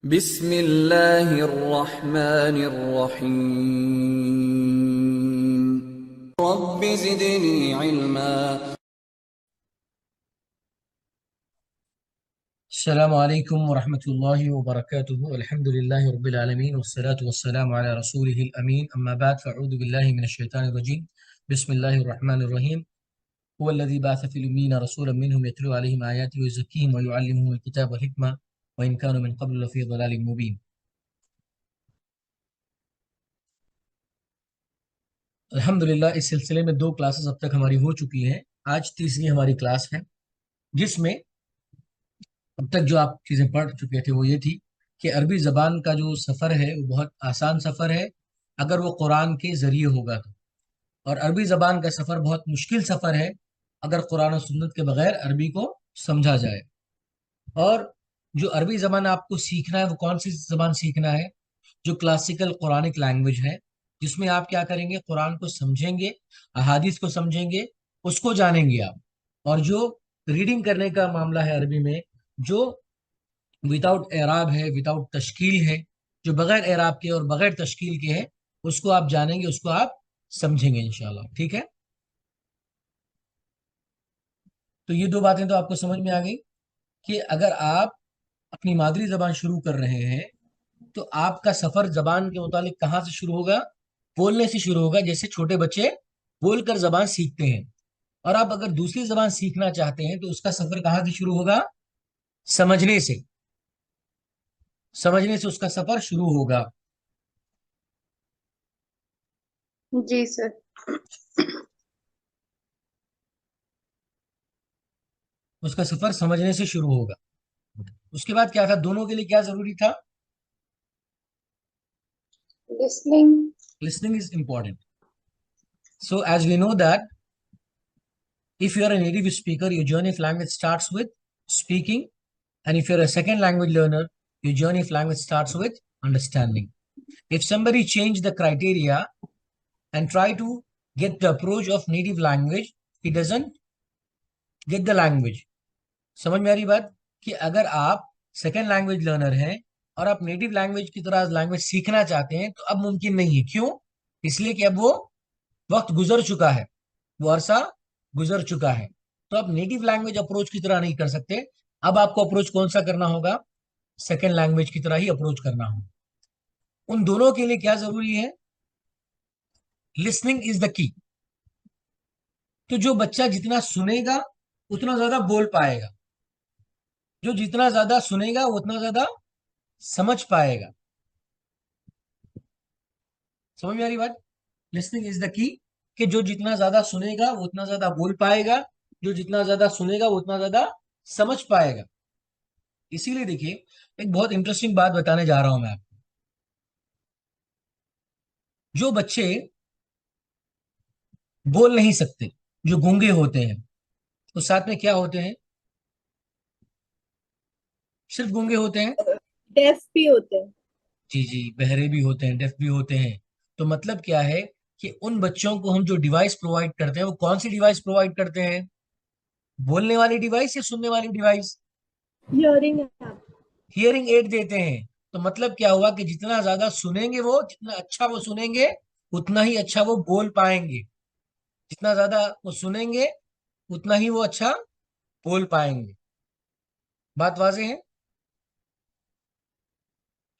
बिस्मिल्लाहिर्रहमानिर्रहीम। रब्बि ज़िदनी इल्मा। अस्सलामु अलैकुम वरहमतुल्लाहि वबरकातुहु। अल्हम्दुलिल्लाहि रब्बिल आलमीन वस्सलातु वस्सलामु अला रसूलिहिल अमीन। अम्मा बाद फ़अऊज़ु बिल्लाहि मिनश शैतानिर रजीम। बिस्मिल्लाहिर रहमानिर रहीम। हुवल्लज़ी बअसा फ़िल उम्मीयीना रसूलन मिनहुम यतलू अलैहिम आयातिहि व युज़क्कीहिम व युअल्लिमुहुमुल किताब वल हिकमा व इन कानू मिन क़ब्लु लफ़ी ज़लालिम मुबीन। अल्हम्दुलिल्लाह, इस सिलसिले में 2 क्लासेस अब तक हमारी हो चुकी हैं। आज तीसरी हमारी क्लास है, जिसमें अब तक जो आप चीज़ें पढ़ चुके थे वो ये थी कि अरबी ज़बान का जो सफ़र है वो बहुत आसान सफ़र है अगर वो कुरान के ज़रिए होगा तो, और अरबी ज़बान का सफ़र बहुत मुश्किल सफ़र है अगर कुरान और सुन्नत के बगैर अरबी को समझा जाए। और जो अरबी ज़बान आपको सीखना है वो कौन सी ज़बान सीखना है? जो क्लासिकल कुरानिक लैंग्वेज है, जिसमें आप क्या करेंगे, कुरान को समझेंगे, अहादीस को समझेंगे, उसको जानेंगे आप। और जो रीडिंग करने का मामला है अरबी में, जो विदाउट एराब है, विदाउट तश्कील है, जो बगैर एराब के और बगैर तश्कील के है, उसको आप जानेंगे, उसको आप समझेंगे इंशाल्लाह। ठीक है, तो ये 2 बातें तो आपको समझ में आ गई कि अगर आप अपनी मादरी जबान शुरू कर रहे हैं तो आपका सफर जबान के मुतालिक कहाँ से शुरू होगा? बोलने से शुरू होगा, जैसे छोटे बच्चे बोलकर जबान सीखते हैं। और आप अगर दूसरी जबान सीखना चाहते हैं तो उसका सफर कहाँ से शुरू होगा? समझने से। समझने से उसका सफर शुरू होगा। जी सर। उसका सफर समझने से शुरू होगा। उसके बाद क्या था, दोनों के लिए क्या जरूरी था? Listening. Listening is important. So as we know that if you are a native speaker, your journey of language starts with speaking, and if you're a second language learner, your journey of language starts with understanding. If somebody change the criteria and try to get the approach of native language, he doesn't get the language. समझ में आ रही बात? कि अगर आप second language learner हैं और आप नेटिव लैंग्वेज की तरह लैंग्वेज सीखना चाहते हैं तो अब मुमकिन नहीं है। क्यों? इसलिए कि अब वो वक्त गुजर चुका है, वो अरसा गुजर चुका है। तो आप नेटिव लैंग्वेज अप्रोच की तरह नहीं कर सकते। अब आपको अप्रोच कौन सा करना होगा? सेकेंड लैंग्वेज की तरह ही अप्रोच करना होगा। उन दोनों के लिए क्या जरूरी है? Listening is the key. तो जो बच्चा जितना सुनेगा उतना ज्यादा बोल पाएगा, जो जितना ज्यादा सुनेगा वो उतना ज्यादा समझ पाएगा। समझ में आ रही बात? लिसनिंग इज द की, कि जो जितना ज्यादा सुनेगा वो उतना ज्यादा बोल पाएगा, जो जितना ज्यादा सुनेगा वो उतना ज्यादा समझ पाएगा। इसीलिए देखिए, एक बहुत इंटरेस्टिंग बात बताने जा रहा हूं मैं आपको। जो बच्चे बोल नहीं सकते, जो गूंगे होते हैं, तो साथ में क्या होते हैं? सिर्फ गूंगे होते हैं? डेफ भी होते हैं। जी जी, बहरे भी होते हैं, डेफ भी होते हैं। तो मतलब क्या है कि उन बच्चों को हम जो डिवाइस प्रोवाइड करते हैं वो कौन सी डिवाइस प्रोवाइड करते हैं? बोलने वाली डिवाइस या सुनने वाली device? Hearing app. Hearing aid देते हैं। तो मतलब क्या हुआ कि जितना ज्यादा सुनेंगे, वो जितना अच्छा वो सुनेंगे उतना ही अच्छा वो बोल पाएंगे। जितना ज्यादा वो सुनेंगे उतना ही वो अच्छा बोल पाएंगे। बात वाज़ेह है?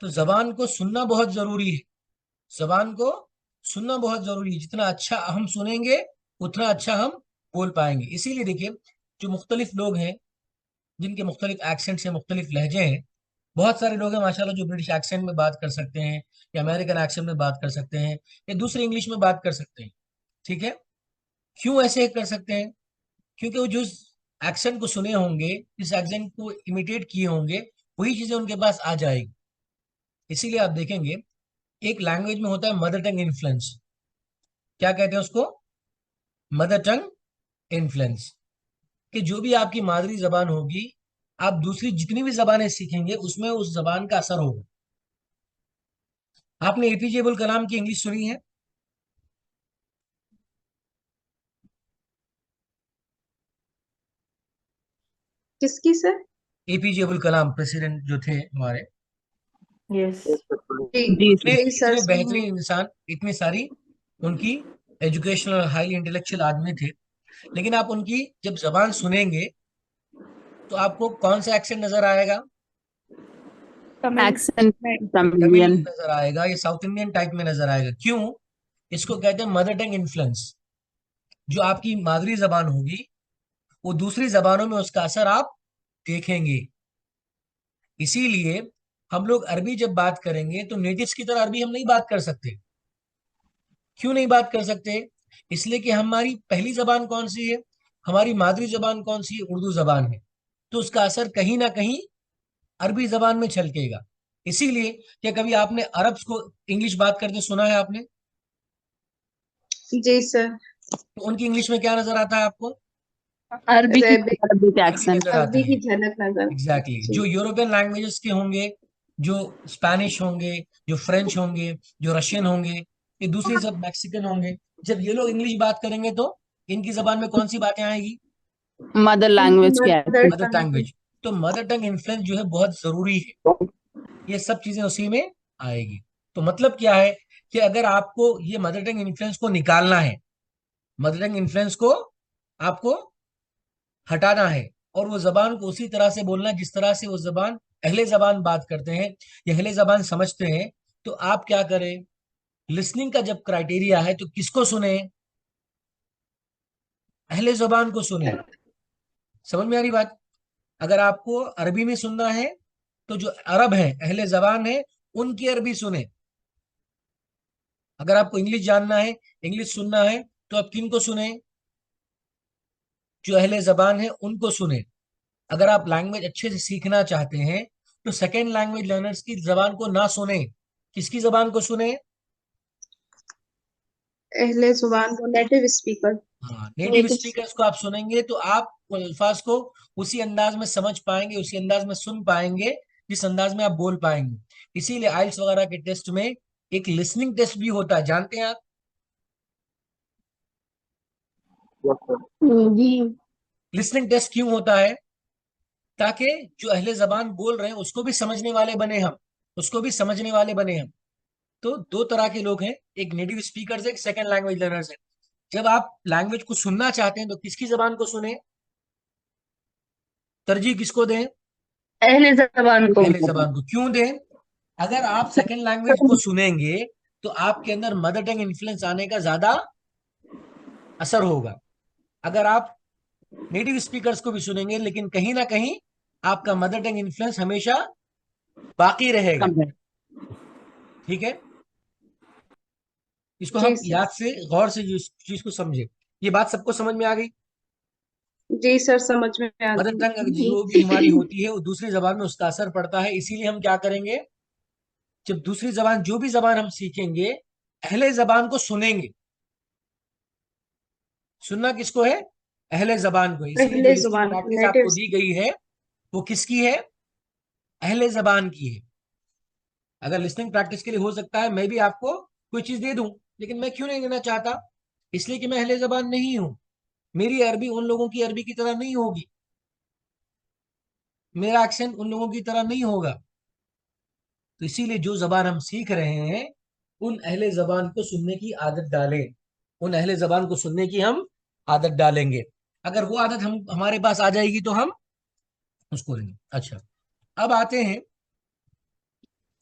तो जबान को सुनना बहुत जरूरी है। जबान को सुनना बहुत जरूरी है। जितना अच्छा हम सुनेंगे उतना अच्छा हम बोल पाएंगे। इसीलिए देखिए, जो मुख्तलिफ लोग हैं, जिनके मुख्तलिफ एक्सेंट्स हैं, मुख्तलिफ लहजे हैं, बहुत सारे लोग हैं माशाल्लाह जो ब्रिटिश एक्सेंट में बात कर सकते हैं, या अमेरिकन एक्सेंट में बात कर सकते हैं, या दूसरे इंग्लिश में बात कर सकते हैं। ठीक है? क्यों ऐसे कर सकते हैं? क्योंकि वो जो एक्सेंट को सुने होंगे, जिस एक्सेंट को इमिटेट किए होंगे, वही चीजें उनके पास आ जाएगी। इसीलिए आप देखेंगे, एक लैंग्वेज में होता है मदर टंग इन्फ्लुएंस। क्या कहते हैं उसको? Mother tongue influence. कि जो भी आपकी मादरी जबान होगी, आप दूसरी जितनी भी जबानें सीखेंगे उसमें उस जबान का असर होगा। आपने एपीजे अब्दुल कलाम की इंग्लिश सुनी है? किसकी sir? APJ Abdul Kalam president जो थे हमारे, Yes. जी इतने जी सर इतने बेहतरीन इंसान, इतनी सारी उनकी एजुकेशनल हाईली इंटेलेक्चुअल आदमी थे, लेकिन आप उनकी जब जबान सुनेंगे तो आपको कौन सा एक्सेंट नजर आएगा? Accent Tamil Tamilian. नजर आएगा, ये साउथ इंडियन टाइप में नजर आएगा। क्यों? इसको कहते हैं मदर टंग इन्फ्लुएंस। जो आपकी मादरी जबान होगी वो दूसरी जबानों में उसका असर आप देखेंगे। इसीलिए हम लोग अरबी जब बात करेंगे तो नेटिव्स की तरह अरबी हम नहीं बात कर सकते। क्यों नहीं बात कर सकते? इसलिए कि हमारी पहली जबान कौन सी है? हमारी मादरी जबान कौन सी है? उर्दू जबान है। तो उसका असर कहीं ना कहीं अरबी जबान में छलकेगा। इसीलिए क्या कभी आपने अरब्स को इंग्लिश बात करते सुना है आपने? जी सर। तो उनकी इंग्लिश में क्या नजर आता है आपको? Arabic Arabic Arabic अरबी accent. नजर अरबी आती की है। झलक नजर एग्जैक्टली जी जो यूरोपियन लैंग्वेजेस के होंगे, जो स्पेनिश होंगे, जो फ्रेंच होंगे, जो रशियन होंगे, ये दूसरी सब मैक्सिकन होंगे। जब ये लोग इंग्लिश बात करेंगे तो इनकी जबान में कौन सी बातें आएगी? Mother उनकी language के मदर accent. मदर टंग टंग। तो मदर टंग इन्फ्लुएंस जो है बहुत जरूरी है। ये सब चीजें उसी में आएगी। तो मतलब क्या है कि अगर आपको ये मदर टंग इन्फ्लुएंस को निकालना है, मदर टंग इन्फ्लुएंस को आपको हटाना है और वो जबान को उसी तरह से बोलना है जिस तरह से वो जबान अहले जबान बात करते हैं या अहले जबान समझते हैं, तो आप क्या करें? लिसनिंग का जब क्राइटेरिया है तो किसको सुने? अहले जबान को सुने। समझ में आ रही बात? अगर आपको अरबी में सुनना है तो जो अरब है, अहले जबान है, उनकी अरबी सुने। अगर आपको इंग्लिश जानना है, इंग्लिश सुनना है, तो आप किन को सुने? जो अहले जबान है उनको सुने। अगर आप लैंग्वेज अच्छे से सीखना चाहते हैं तो सेकेंड लैंग्वेज लर्नर्स की जबान को ना सुने। किसकी जबान को सुने? अहले जुबान को नेटिव स्पीकर हाँ, नेटिव स्पीकर्स को आप सुनेंगे तो आप उन अल्फाज को उसी अंदाज में समझ पाएंगे, उसी अंदाज में सुन पाएंगे जिस अंदाज में आप बोल पाएंगे। इसीलिए आइल्स वगैरह के टेस्ट में एक लिसनिंग टेस्ट भी होता है, जानते हैं आप? जी लिसनिंग टेस्ट क्यों होता है? ताकि जो अहले जबान बोल रहे हैं उसको भी समझने वाले बने हम, उसको भी समझने वाले बने हम। तो दो तरह के लोग हैं, एक नेटिव स्पीकर्स है, एक सेकंड लैंग्वेज लर्नर्स है। जब आप लैंग्वेज को सुनना चाहते हैं तो किसकी जबान को सुने? तरजीह किसको दें? अहले जबान को. पहले जबान को। क्यों दें? अगर आप सेकंड लैंग्वेज को सुनेंगे तो आपके अंदर मदर टंग इन्फ्लुएंस आने का ज्यादा असर होगा। अगर आप नेटिव स्पीकर्स को भी सुनेंगे लेकिन कहीं ना कहीं आपका मदर टंग इन्फ्लुएंस हमेशा बाकी रहेगा। कम है. ठीक है, इसको जी हम याद से गौर से इस चीज को समझे। ये बात सबको समझ में आ गई? जी सर समझ में आ मदर टंग गई जो भी हमारी होती है वो दूसरी जबान में उसका असर पड़ता है। इसीलिए हम क्या करेंगे, जब दूसरी जबान जो भी जबान हम सीखेंगे अहले जबान को सुनेंगे। सुनना किसको है? अहले जबान को। इसीलिए जो अहले लिसनिंग जुबान प्रैक्टिस नेटिव आपको दी गई है वो किसकी है? अहले जबान की है। अगर लिसनिंग प्रैक्टिस के लिए हो सकता है मैं भी आपको कोई चीज दे दूं, लेकिन मैं क्यों नहीं देना चाहता? इसलिए कि मैं अहले जबान नहीं हूं। मेरी अरबी उन लोगों की अरबी की तरह नहीं होगी, मेरा एक्सेंट उन लोगों की तरह नहीं होगा। तो इसीलिए जो जबान हम सीख रहे हैं उन अहले जबान को सुनने की आदत डालें, उन अहले जबान को सुनने की हम आदत डालेंगे। अगर वो आदत हम हमारे पास आ जाएगी तो हम उसको लेंगे। अच्छा, अब आते हैं।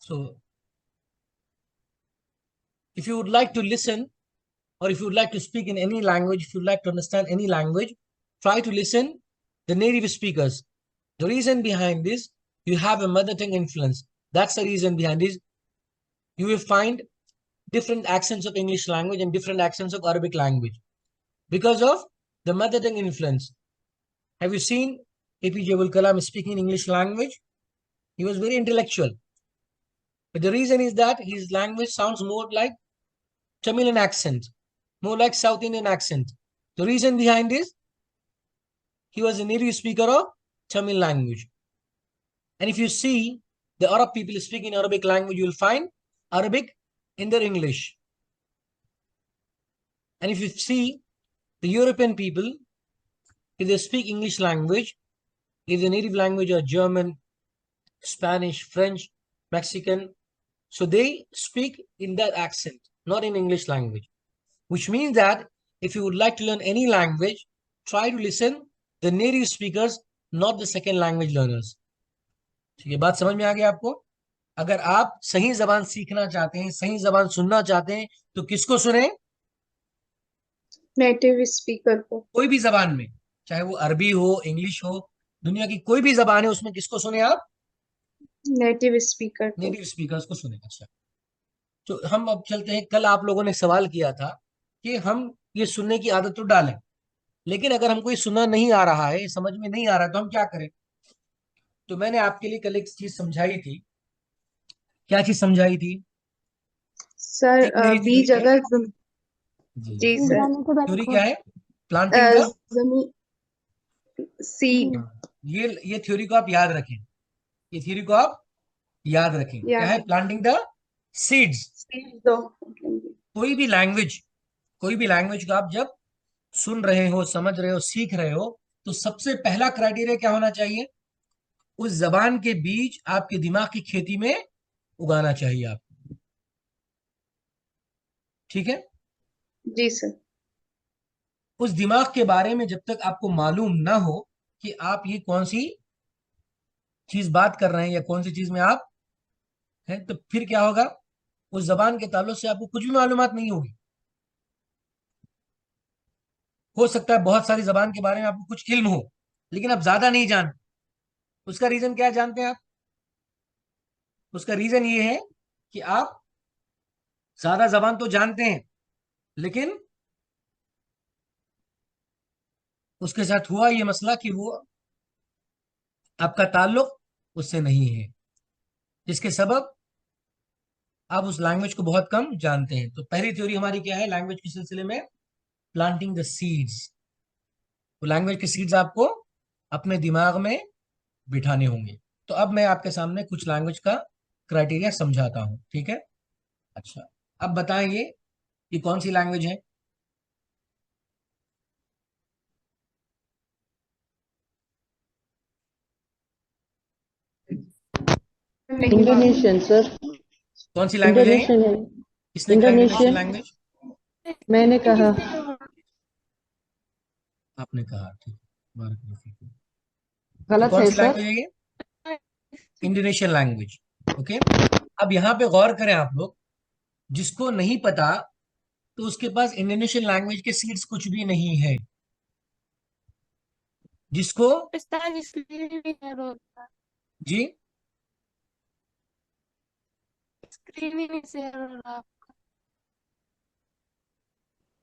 So if you would like to listen or if you'd like to speak in any language, if you'd like to understand any language, try to listen the native speakers. The reason behind this, you have a mother tongue influence. That's the reason behind this. You will find different accents of English language and different accents of Arabic language because of the mother tongue influence. Have you seen APJ Abdul Kalam speaking English language? He was very intellectual. But the reason is that his language sounds more like Tamilian accent, more like South Indian accent. The reason behind this, he was a native speaker of Tamil language. And if you see the Arab people speaking Arabic language, you will find Arabic in their English. And if you see the European people, if they speak English language, if the native language are German, Spanish, French, Mexican. So they speak in that accent, not in English language. Which means that if you would like to learn any language, try to listen the native speakers, not the second language learners. ठीक है, बात समझ में आ गई आपको? अगर आप सही जबान सीखना चाहते हैं, सही जबान सुनना चाहते हैं, तो किसको सुने? नेटिव स्पीकर को। कोई भी जबान में, चाहे वो अरबी हो, इंग्लिश हो, दुनिया की कोई भी जबान है, उसमें किसको सुने आप? नेटिव स्पीकर को। नेटिव स्पीकर्स को सुने। अच्छा, तो हम अब चलते हैं। कल आप लोगों ने सवाल किया था कि हम ये सुनने की आदत तो डालें, लेकिन अगर हमको ये सुनना नहीं आ रहा है, समझ में नहीं आ रहा है, तो हम क्या करें? तो मैंने आपके लिए कल एक चीज समझाई थी। क्या चीज समझाई थी? सर एक मेरी बीज थ्योरी है। अगर जी सर थ्योरी क्या है? प्लांटिंग द जमीन सीड ये थ्योरी को आप याद रखें। ये थ्योरी को आप याद रखें। क्या है? Planting the seeds. सीड दो। कोई भी लैंग्वेज को आप जब सुन रहे हो, समझ रहे हो, सीख रहे हो, तो सबसे पहला क्राइटेरिया क्या होना चाहिए? उस जबान के बीज आपके दिमाग की खेती में उगाना चाहिए आपको। ठीक है? जी सर। उस दिमाग के बारे में जब तक आपको मालूम ना हो कि आप ये कौन सी चीज बात कर रहे हैं या कौन सी चीज में आप हैं, तो फिर क्या होगा? उस जबान के ताल्लुक से आपको कुछ भी मालूमात नहीं होगी। हो सकता है बहुत सारी जबान के बारे में आपको कुछ इल्म हो, लेकिन आप ज्यादा नहीं जानते। उसका रीजन क्या है जानते हैं आप? उसका रीजन ये है कि आप ज्यादा जबान तो जानते हैं, लेकिन उसके साथ हुआ ये मसला कि वो आपका ताल्लुक उससे नहीं है, जिसके सबब आप उस लैंग्वेज को बहुत कम जानते हैं। तो पहली थ्योरी हमारी क्या है लैंग्वेज के सिलसिले में? Planting the seeds. तो लैंग्वेज के सीड्स आपको अपने दिमाग में बिठाने होंगे। तो अब मैं आपके सामने कुछ लैंग्वेज का क्राइटेरिया समझाता हूं। ठीक है? अच्छा, अब बताएं ये कौन सी लैंग्वेज है? Indonesian sir. कौन सी लैंग्वेज है ये? इंडोनेशियन है। किसने कहा इंडोनेशियन इंडोनेशियन लैंग्वेज? मैंने कहा। आपने कहा। ठीक, बारकाल्लाह फीकुम। तो गलत कौन है सी सर। लैंग्वेज है ये? Indonesian language. ओके, अब यहाँ पे गौर करें आप लोग। जिसको नहीं पता, तो उसके पास इंडोनेशियन लैंग्वेज के सीड्स कुछ भी नहीं है। जिसको जी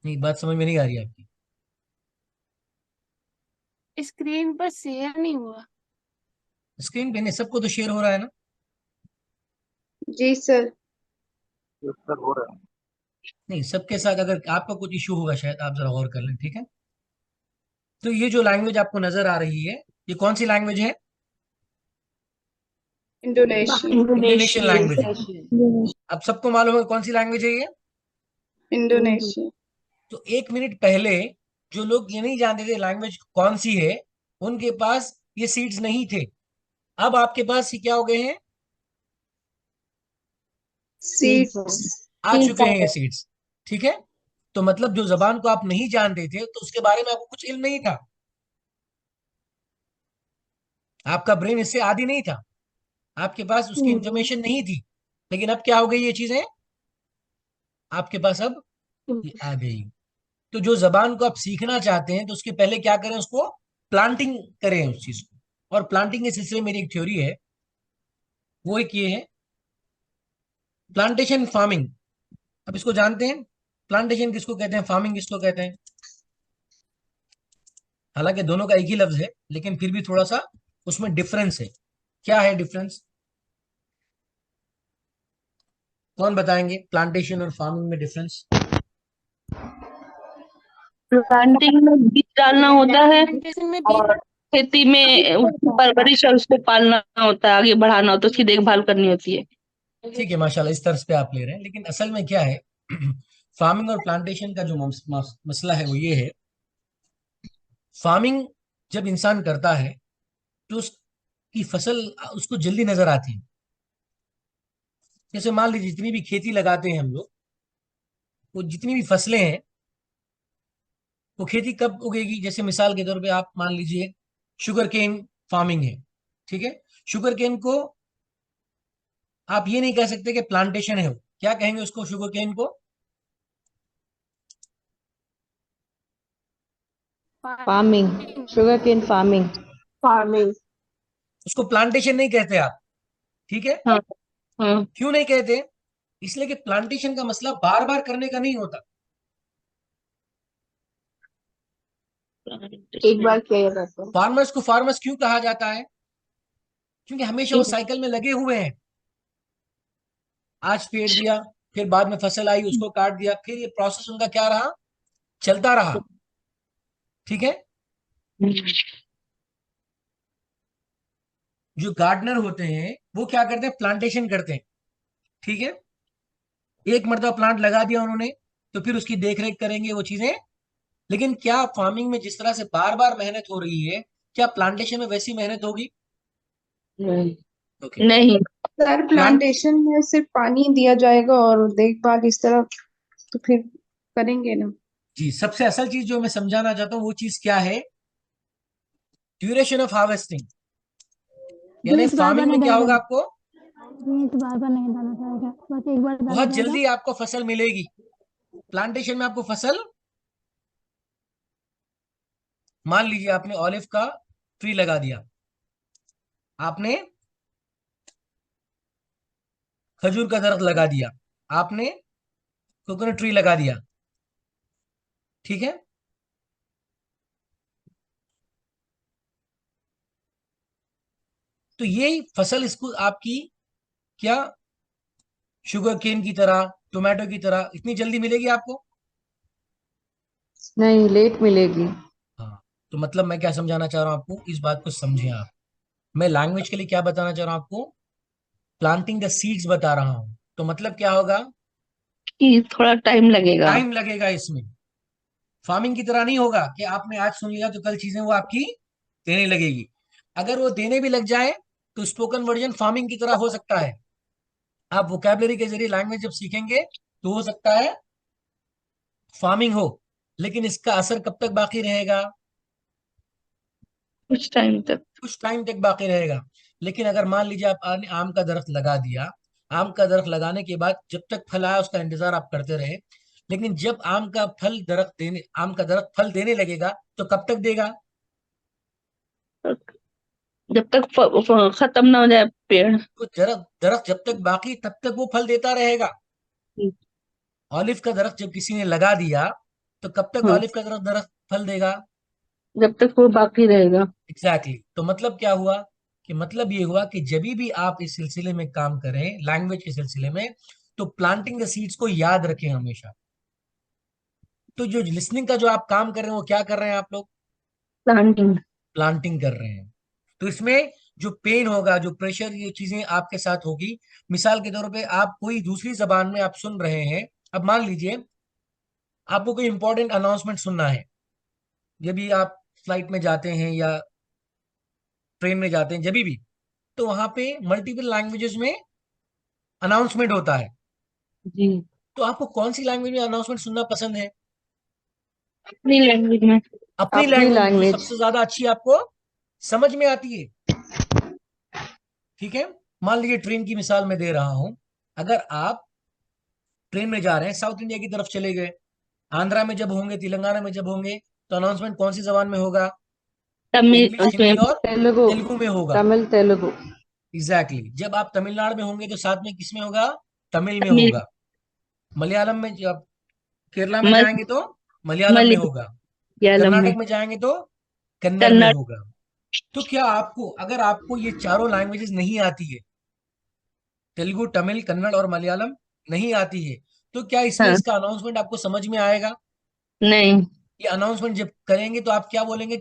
नहीं, बात समझ में नहीं आ रही आपकी। स्क्रीन पर शेयर नहीं हुआ। स्क्रीन पे नहीं, सबको तो शेयर हो रहा है ना। जी सर। नहीं, सबके साथ अगर आपका कुछ इशू होगा शायद, आप जरा गौर कर लें। ठीक है? तो ये जो लैंग्वेज आपको नजर आ रही है, ये कौन सी लैंग्वेज है? इंडोनेशियन। इंडोनेशियन लैंग्वेज है। अब सबको मालूम है कौन सी लैंग्वेज है ये? इंडोनेशियन। तो एक मिनट पहले जो लोग ये नहीं जानते थे लैंग्वेज कौन सी है, उनके पास ये सीड्स नहीं थे। अब आपके पास ये क्या हो गए हैं? सीड्स। आ चुके हैं ये सीड्स। ठीक है? तो मतलब जो जबान को आप नहीं जानते थे, तो उसके बारे में आपको कुछ इल्म नहीं था, आपका ब्रेन इससे आदी नहीं था, आपके पास उसकी इंफॉर्मेशन नहीं थी। लेकिन अब क्या हो गई ये चीजें आपके पास, अब ये आ गई। तो जो जबान को आप सीखना चाहते हैं, तो उसके पहले क्या करें? उसको प्लांटिंग करें उस चीज को। और प्लांटिंग के सिलसिले में मेरी एक थ्योरी है, वो एक ये है प्लांटेशन फार्मिंग। अब इसको जानते हैं? प्लांटेशन किसको कहते हैं, फार्मिंग किसको कहते हैं? हालांकि दोनों का एक ही लफ्ज है, लेकिन फिर भी थोड़ा सा उसमें डिफरेंस है। क्या है डिफरेंस? कौन बताएंगे प्लांटेशन और फार्मिंग में डिफरेंस? प्लांटिंग में बीज डालना होता है प्लांटेशन में बीज और खेती में उसकी परवरिश और उसको पालना होता है, आगे बढ़ाना होता है, उसकी देखभाल करनी होती है। ठीक है, माशाल्लाह, इस तरह पे आप ले रहे हैं। लेकिन असल में क्या है फार्मिंग और प्लांटेशन का जो मसला है वो ये है, फार्मिंग जब इंसान करता है तो उसकी फसल उसको जल्दी नजर आती है। जैसे मान लीजिए जितनी भी खेती लगाते हैं हम लोग, वो जितनी भी फसलें हैं, वो खेती कब उगेगी? जैसे मिसाल के तौर पे आप मान लीजिए शुगर केन फार्मिंग है, ठीक है। शुगर केन को आप ये नहीं कह सकते कि प्लांटेशन है, वो क्या कहेंगे उसको? शुगर केन को farming, sugar cane farming. Farming. उसको प्लांटेशन नहीं कहते आप, ठीक है। हाँ हाँ क्यों नहीं कहते? इसलिए कि प्लांटेशन का मसला बार बार करने का नहीं होता। एक बार किया जाता है। फार्मर्स को फार्मर्स क्यों कहा जाता है? क्योंकि हमेशा वो साइकिल में लगे हुए हैं। आज पेड़ दिया, फिर बाद में फसल आई, उसको काट दिया, फिर ये प्रोसेस उनका क्या रहा? चलता रहा, ठीक है। जो गार्डनर होते हैं वो क्या करते हैं? प्लांटेशन करते हैं, ठीक है। एक मरतबा प्लांट लगा दिया उन्होंने, तो फिर उसकी देख रेख करेंगे वो चीजें। लेकिन क्या फार्मिंग में जिस तरह से बार बार मेहनत हो रही है, क्या प्लांटेशन में वैसी मेहनत होगी? नहीं ओके। नहीं सर प्लांटेशन में सिर्फ पानी दिया जाएगा और देखभाल इस तरह, तो फिर करेंगे ना। जी, सबसे असल चीज जो मैं समझाना चाहता हूँ वो चीज क्या है? ड्यूरेशन ऑफ हार्वेस्टिंग, यानी फार्मिंग में क्या होगा आपको? बार बार नहीं डालना पड़ेगा, बस एक बार डाला बहुत जाएगा। जल्दी आपको फसल मिलेगी। प्लांटेशन में आपको फसल, मान लीजिए आपने ऑलिव का ट्री लगा दिया, आपने खजूर का दरख्त लगा दिया, आपने कोकोनट ट्री लगा दिया, ठीक है। तो ये फसल इसको आपकी क्या शुगर केन की तरह, टोमेटो की तरह इतनी जल्दी मिलेगी आपको? नहीं, लेट मिलेगी। हाँ, तो मतलब मैं क्या समझाना चाह रहा हूं आपको, इस बात को समझे आप। मैं लैंग्वेज के लिए क्या बताना चाह रहा हूं आपको? प्लांटिंग द सीड्स बता रहा हूं। तो मतलब क्या होगा? कि थोड़ा टाइम लगेगा। टाइम लगेगा इसमें। फार्मिंग की तरह नहीं होगा कि आपने आज सुन लिया तो कल चीजें वो आपकी देने लगेगी। अगर वो देने भी लग जाए तो स्पोकन वर्जन फार्मिंग की तरह हो सकता है। आप वोकैबलरी के जरिए लैंग्वेज जब सीखेंगे तो हो सकता है फार्मिंग हो, लेकिन इसका असर कब तक बाकी रहेगा? कुछ टाइम तक। कुछ टाइम तक बाकी रहेगा। लेकिन अगर मान लीजिए आप आम का दरख्त लगा दिया, आम का दरख्त लगाने के बाद जब तक फल आया उसका इंतजार आप करते रहे, लेकिन जब आम का दरख्त फल देने लगेगा तो कब तक देगा? जब तक खत्म ना हो जाए पेड़। तो दरख्त दरख्त जब तक बाकी तब तक वो फल देता रहेगा। ऑलिव का दरख्त जब किसी ने लगा दिया तो कब तक हाँ, ऑलिव का दरख्त फल देगा? जब तक वो बाकी रहेगा। एग्जैक्टली तो मतलब क्या हुआ? कि मतलब ये हुआ कि जब भी आप इस सिलसिले में काम करें, लैंग्वेज के सिलसिले में, तो प्लांटिंग द सीड्स को याद रखें हमेशा। तो जो लिसनिंग का जो आप काम कर रहे हैं वो क्या कर रहे हैं आप लोग? प्लांटिंग। प्लांटिंग कर रहे हैं। तो इसमें जो पेन होगा, जो प्रेशर, ये चीजें आपके साथ होगी। मिसाल के तौर पे आप कोई दूसरी जबान में आप सुन रहे हैं, अब मान लीजिए आपको कोई इंपॉर्टेंट अनाउंसमेंट सुनना है। जब भी आप फ्लाइट में जाते हैं या ट्रेन में जाते हैं, जब भी, तो वहां पे मल्टीपल लैंग्वेजेस में अनाउंसमेंट होता है। जी। तो आपको कौन सी लैंग्वेज में अनाउंसमेंट सुनना पसंद है? अपनी लैंग्वेज में। अपनी अपनी लैंग्वेज में, जो लैंग्वेज। सबसे ज्यादा अच्छी आपको समझ में आती है, ठीक है। मान लीजिए ट्रेन की मिसाल मैं दे रहा हूं। अगर आप ट्रेन में जा रहे हैं, साउथ इंडिया की तरफ चले गए, आंध्रा में जब होंगे, तेलंगाना में जब होंगे, तो अनाउंसमेंट कौन सी जबान में होगा? तमिल इंग्लिश, उसमें। हिंदी और तेलुगु। तेलुगु में होगा। तमिल तेलुगु। एग्जैक्टली जब आप तमिलनाडु में होंगे तो साथ में किस में होगा? तमिल में तमिल। होगा। मलयालम में, जब केरला में मल, जाएंगे तो मलयालम में होगा। मलयालम में। कर्नाटक में जाएंगे तो कन्नड़ में कन्नड़। होगा। तो क्या आपको, अगर आपको ये चारों लैंग्वेजेस नहीं आती है, तेलुगु, तमिल, कन्नड़ और मलयालम नहीं आती है, तो क्या इसमें हाँ। इसका अनाउंसमेंट आपको समझ में आएगा? नहीं। ये अनाउंसमेंट जब करेंगे तो आप क्या बोलेंगे?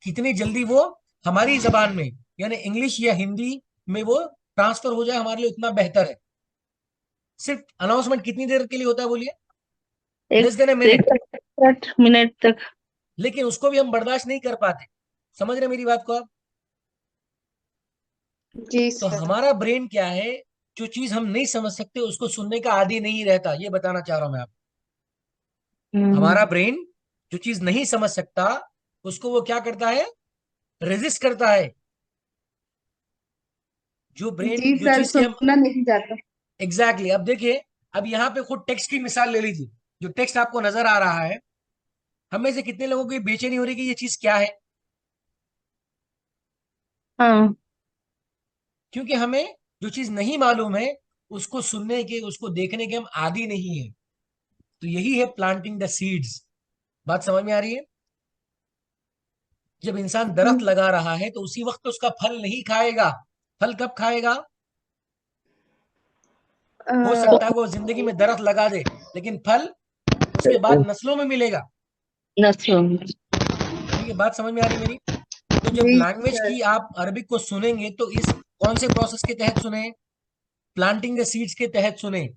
कितनी जल्दी वो हमारी जबान में, यानी इंग्लिश या हिंदी में वो ट्रांसफर हो जाए, हमारे लिए उतना बेहतर है। सिर्फ अनाउंसमेंट कितनी देर के लिए होता है बोलिए? एक लेस देन ए एक मिनट। 60 मिनट तक। लेकिन उसको भी हम बर्दाश्त नहीं कर पाते। समझ रहे मेरी बात को आप? जी तो सर। हमारा ब्रेन क्या है? जो चीज हम नहीं समझ सकते उसको सुनने का आदी नहीं रहता, ये बताना चाह रहा हूं मैं आपको। हमारा ब्रेन जो चीज नहीं समझ सकता उसको वो क्या करता है, रेजिस्ट करता है। जो ब्रेन जी जो सर, चीज के हम सुनना नहीं चाहता। एग्जैक्टली अब देखिए, अब यहाँ पे खुद टेक्स्ट की मिसाल ले लीजिए। जो टेक्स्ट आपको नजर आ रहा है, हम में से कितने लोगों को ये बेचैनी हो रही है कि ये चीज क्या है? हाँ क्योंकि हमें जो चीज नहीं मालूम है उसको सुनने के, उसको देखने के हम आदी नहीं है। तो यही है प्लांटिंग द सीड्स। बात समझ में आ रही है? जब इंसान दरख्त लगा रहा है तो उसी वक्त उसका फल नहीं खाएगा। फल कब खाएगा? हो सकता है वो जिंदगी में दरख्त लगा दे, लेकिन फल उसके बाद नस्लों में मिलेगा। नस्लों में। ठीक है, बात समझ में आ रही है मेरी? तो जब जी लैंग्वेज सर। की आप अरबिक को सुनेंगे तो इस कौन से प्रोसेस के तहत सुने? प्लांटिंग द सीड्स के तहत सुने।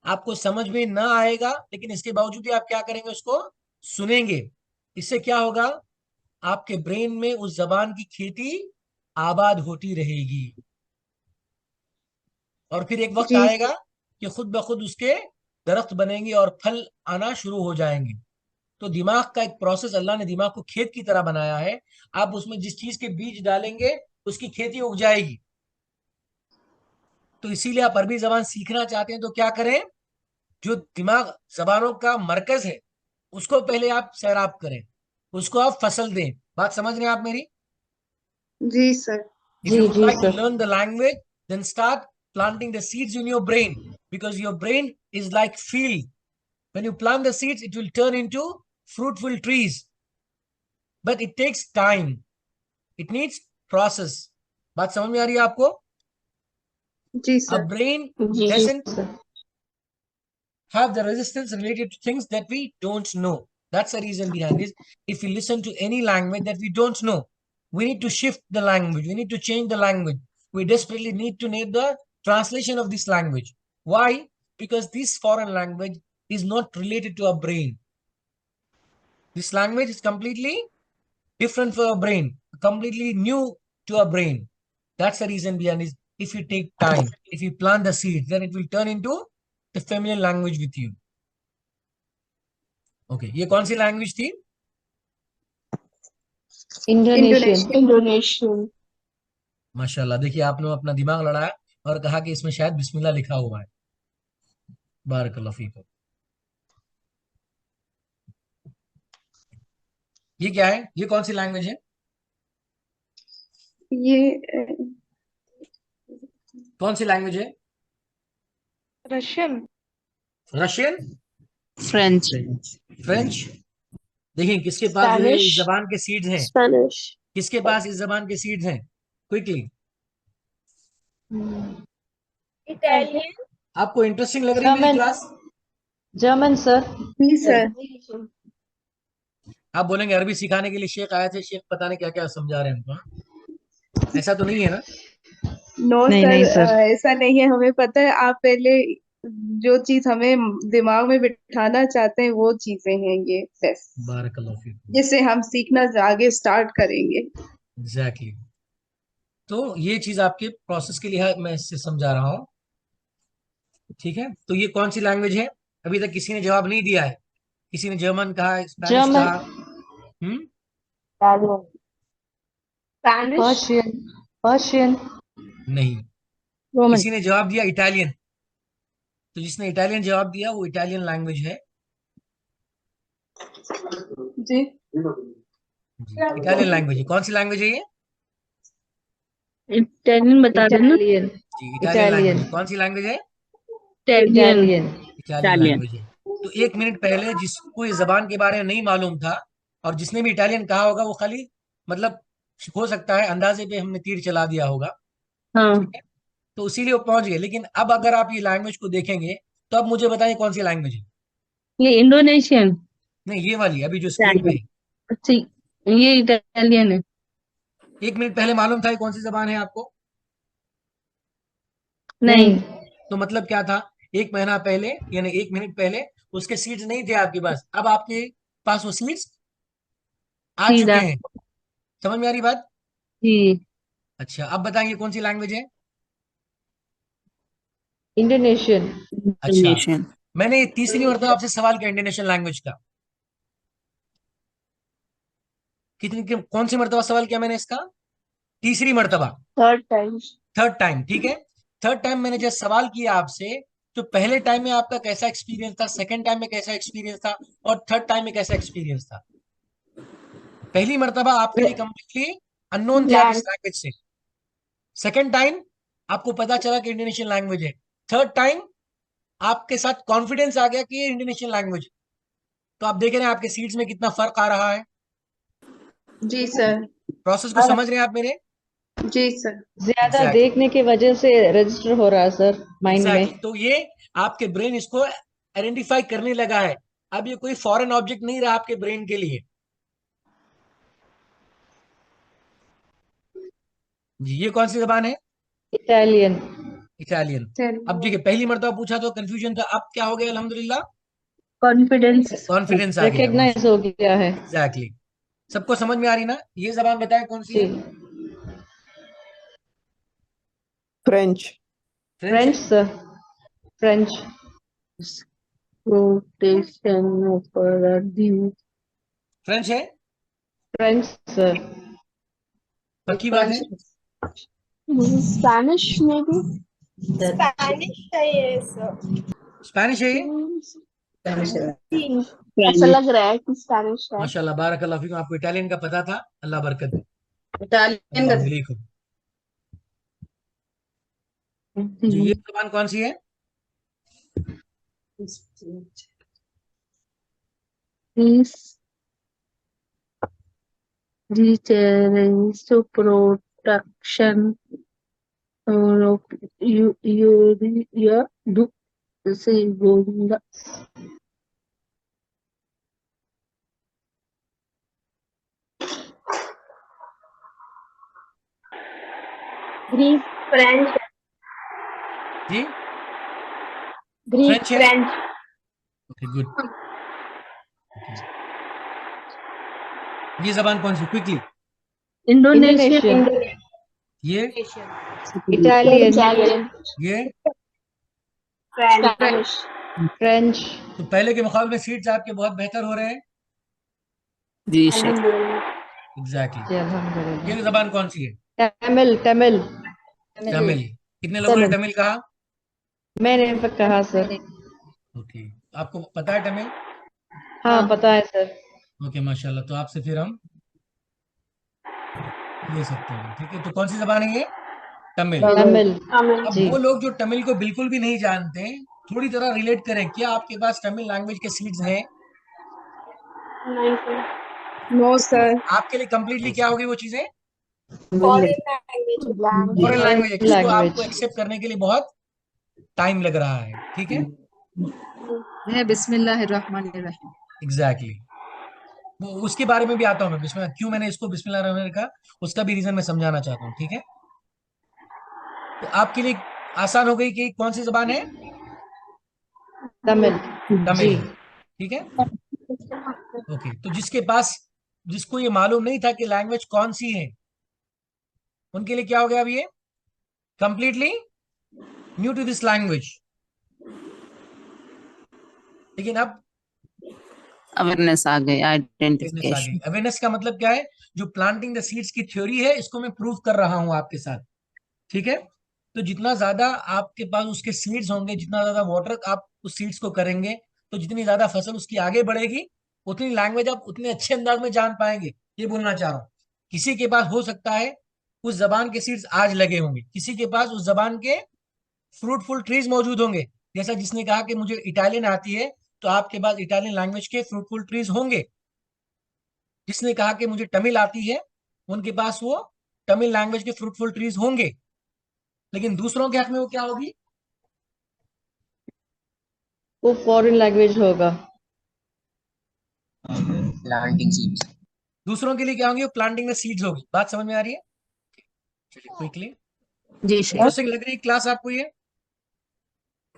आपको समझ में ना आएगा, लेकिन इसके बावजूद भी आप क्या करेंगे, उसको सुनेंगे। इससे क्या होगा, आपके ब्रेन में उस जबान की खेती आबाद होती रहेगी। और फिर एक वक्त जी आएगा कि खुद ब खुद उसके दरख्त बनेंगे और फल आना शुरू हो जाएंगे। तो दिमाग का एक प्रोसेस, अल्लाह ने दिमाग को खेत की तरह बनाया है। आप उसमें जिस चीज के बीज डालेंगे उसकी खेती उग जाएगी। तो इसीलिए आप अरबी जबान सीखना चाहते हैं तो क्या करें, जो दिमाग जबानों का मरकज है उसको पहले आप सैराब करें, उसको आप फसल दें। बात समझ रहे हैं आप मेरी? जी सर। If you जी would जी like to sir. learn the language, then start planting the seeds in your brain, because your brain is like field. When you plant the seeds, it will turn into fruitful trees. But it takes time. It needs process. बात समझ में आ रही है आपको? जी A sir. brain जी doesn't have the resistance related to things that we don't know. That's the reason behind this. If we listen to any language that we don't know, we need to shift the language. We need to change the language. We desperately need to know the translation of this language. Why? Because this foreign language is not related to our brain. This language is completely different for our brain, completely new to our brain. That's the reason behind this. If you take time, if you plant the seeds, then it will turn into the familiar language with you. Okay, ये कौन सी language थी? Indonesian. Indonesian. माशाल्लाह, देखिए आपने अपना दिमाग लड़ाया और कहा कि इसमें शायद बिस्मिल्लाह लिखा हुआ है। बारकल्लाह फीकुम। ये क्या है, ये कौन सी लैंग्वेज है? ये कौन सी लैंग्वेज है? रशियन। रशियन? फ्रेंच। फ्रेंच? देखिए किसके पास जो है स्पेनिश। इस जबान के सीड्स हैं? स्पेनिश। किसके पास इस जबान के सीड्स हैं? क्विकली। इटालियन। आपको इंटरेस्टिंग लग रही है मेरी जर्मन। क्लास? German sir. जी सर। आप बोलेंगे अरबी सिखाने के लिए शेख आए थे, शेख पता नहीं क्या क्या समझा रहे हैं हमको। हाँ? ऐसा तो नहीं है ना? नो नहीं सर, नहीं सर। ऐसा नहीं है। हमें पता है आप पहले जो चीज हमें दिमाग में बिठाना चाहते हैं वो चीजें हैं ये, बस बारकल्लाह फीकुम। जिससे हम सीखना आगे स्टार्ट करेंगे। एग्जैक्टली। तो ये चीज आपके प्रोसेस के लिए मैं इससे समझा रहा हूँ। ठीक है, तो ये कौन सी लैंग्वेज है? अभी तक किसी ने जवाब नहीं दिया है। किसी ने जर्मन कहा, स्पेनिश जर्मन। कहा। हम्म? स्पेनिश। पर्शियन। पर्शियन। नहीं। रोमन। किसी ने जवाब दिया इटालियन। तो जिसने इटालियन जवाब दिया वो इटालियन लैंग्वेज है। जी। इटालियन लैंग्वेज है। कौन सी लैंग्वेज है ये? इटालियन बता देना। इटालियन। जी, इटालियन लैंग्वेज इटालियन। है। कौन सी लैंग्वेज है? Italian. Italian. Italian Italian. Language है। तो एक मिनट पहले जिसको इस जबान के बारे में नहीं मालूम था और जिसने भी इटालियन कहा होगा वो खाली मतलब हो सकता है अंदाजे पे हमने तीर चला दिया होगा। हाँ ठीक है, तो इसीलिए वो पहुंच गए। लेकिन अब अगर आप ये लैंग्वेज को देखेंगे तो अब मुझे बताइए कौन सी लैंग्वेज है? ये इंडोनेशियन। नहीं, ये वाली अभी जो स्क्रीन पे इटालियन। है। अच्छा ये इटालियन है। एक मिनट पहले मालूम था ये कौन सी जबान है आपको? नहीं। नहीं। तो मतलब क्या था, एक महीना पहले यानी एक मिनट पहले उसके सीड्स नहीं थे आपके पास, अब आपके पास वो सीड्स आ चुके सीधा। हैं। समझ में आ रही बात? जी। अच्छा, अब बताइए कौन सी लैंग्वेज है? Indonesian. अच्छा, Indonesian. मैंने तीसरी मरतबा आपसे सवाल किया इंडोनेशियन लैंग्वेज का। कौन सी मरतबा सवाल किया मैंने इसका? तीसरी मरतबा, थर्ड टाइम। थर्ड टाइम, ठीक है। थर्ड टाइम मैंने जब सवाल किया आपसे, तो पहले टाइम में आपका कैसा एक्सपीरियंस था, सेकंड टाइम में कैसा एक्सपीरियंस था, और थर्ड टाइम में कैसा एक्सपीरियंस था? पहली मरतबा आपके लिए कंप्लीटली अननोन थे आप इस ब्लैंक। लैंग्वेज से। सेकंड टाइम आपको पता चला कि इंडोनेशियन लैंग्वेज है। थर्ड टाइम आपके साथ कॉन्फिडेंस आ गया कि ये इंडोनेशियन लैंग्वेज है। तो आप देख रहे हैं आपके सीट्स में कितना फर्क आ रहा है। जी सर। प्रोसेस को समझ रहे हैं आप मेरे? जी सर। ज्यादा एग्जैक्टली, देखने की वजह से रजिस्टर हो रहा है सर माइंड में। एग्जैक्टली। तो ये आपके ब्रेन इसको आइडेंटिफाई करने लगा है। अब ये कोई फॉरेन ऑब्जेक्ट नहीं रहा आपके ब्रेन के लिए। जी, ये कौन सी जबान है? इटालियन। इटालियन। सर। अब देखिए, पहली मरतबा पूछा तो कंफ्यूजन था, अब क्या हो गया अल्हम्दुलिल्लाह, कॉन्फिडेंस। कॉन्फिडेंस आ गया। रिकग्नाइज हो गया है। एग्जैक्टली। सबको समझ में आ रही ना? ये जबान बताएं कौन सी जी। है? French. फ्रेंच है? French sir. फ्रेंच। रोटेशन ऊपर दी। फ्रेंच है? French sir. पक्की बात है? स्पैनिश में भी। स्पैनिश है ये सब। स्पेनिश है ये? जी, ऐसा लग रहा है कि स्पैनिश है। माशाल्लाह, बारक अल्लाह फीकुम। आपको इटालियन का पता था, अल्लाह बरकत दे। इटालियन का। बिल्कुल। जी, ये जबान कौन सी है? प्रोडक्शन यूरिया segunda ग्रीक फ्रेंच। जी, ग्रीक फ्रेंच है? फ्रेंच। Okay, good. ये जबान कौन सी? क्विकली। इंडोनेशियन। इंडोनेशियन। ये? इटालियन। इटालियन। ये? स्पैनिश। फ्रेंच। तो पहले के मुकाबले में सीट्स आपके बहुत बेहतर हो रहे हैं। जी सर। अल्हम्दुलिल्लाह। एग्जैक्टली। जी अल्हम्दुलिल्लाह। ये जबान कौन सी है? तमिल। तमिल। तमिल। कितने लोगों ने तमिल। तमिल कहा? मैंने कहा सर। ओके, आपको पता है तमिल? हाँ पता है सर। ओके, माशाल्लाह। तो आपसे फिर हम ले सकते हैं, ठीक है। तो कौन सी जबान है ये? तमिल। तमिल। आमीन। अब जी। वो लोग जो तमिल को बिल्कुल भी नहीं जानते, थोड़ी तरह रिलेट करें, क्या आपके पास तमिल लैंग्वेज के सीड्स हैं? नहीं सर। No sir. आपके लिए कंप्लीटली क्या होगी वो चीजें? Foreign language blank. Foreign language है, जिसको आपको लैंग्वेज। एक्सेप्ट करने के लिए बहुत टाइम लग रहा है, ठीक है। है बिस्मिल्लाहिर्रहमानिर्रहीम। एग्जैक्टली। वो उसके बारे में भी आता हूँ मैं, बिस्मिल्लाह क्यों मैंने इसको बिस्मिल्लाह रहमान रखा, उसका भी रीजन मैं समझाना चाहता हूँ, ठीक है। तो आपके लिए आसान हो गई कि कौन सी जबान है? तमिल। जी। तमिल, ठीक है। ओके, तो जिसको ये मालूम नहीं था कि लैंग्वेज कौन सी है, उनके लिए क्या हो गया अब ये? Completely new to this language. लेकिन अब अवेयरनेस आ गई, अवेयरनेस आ गई। आइडेंटिफिकेशन। अवेयरनेस का मतलब क्या है? जो प्लांटिंग द सीड्स की थ्योरी है, इसको मैं प्रूव कर रहा हूं आपके साथ, ठीक है। तो जितना ज्यादा आपके पास उसके सीड्स होंगे, जितना ज्यादा वाटर आप उस सीड्स को करेंगे, तो जितनी ज्यादा फसल उसकी आगे बढ़ेगी, उतनी लैंग्वेज आप उतने अच्छे अंदाज में जान पाएंगे। ये बोलना चाह रहा हूँ। किसी के पास हो सकता है उस जबान के सीड्स आज लगे होंगे, किसी के पास उस जबान के फ्रूटफुल ट्रीज मौजूद होंगे। जैसा जिसने कहा कि मुझे इटालियन आती है, तो आपके पास इटालियन लैंग्वेज के फ्रूटफुल ट्रीज होंगे। जिसने कहा कि मुझे तमिल आती है, उनके पास वो तमिल लैंग्वेज के फ्रूटफुल ट्रीज होंगे। लेकिन दूसरों के हक में वो क्या होगी? वो फॉरेन लैंग्वेज होगा। Planting seeds. दूसरों के लिए क्या होंगी? वो प्लांटिंग में सीड्स होगी। बात समझ में आ रही है? चलिए, क्विकली। जी सर। इंटरेस्टिंग लग रही है क्लास आपको ये?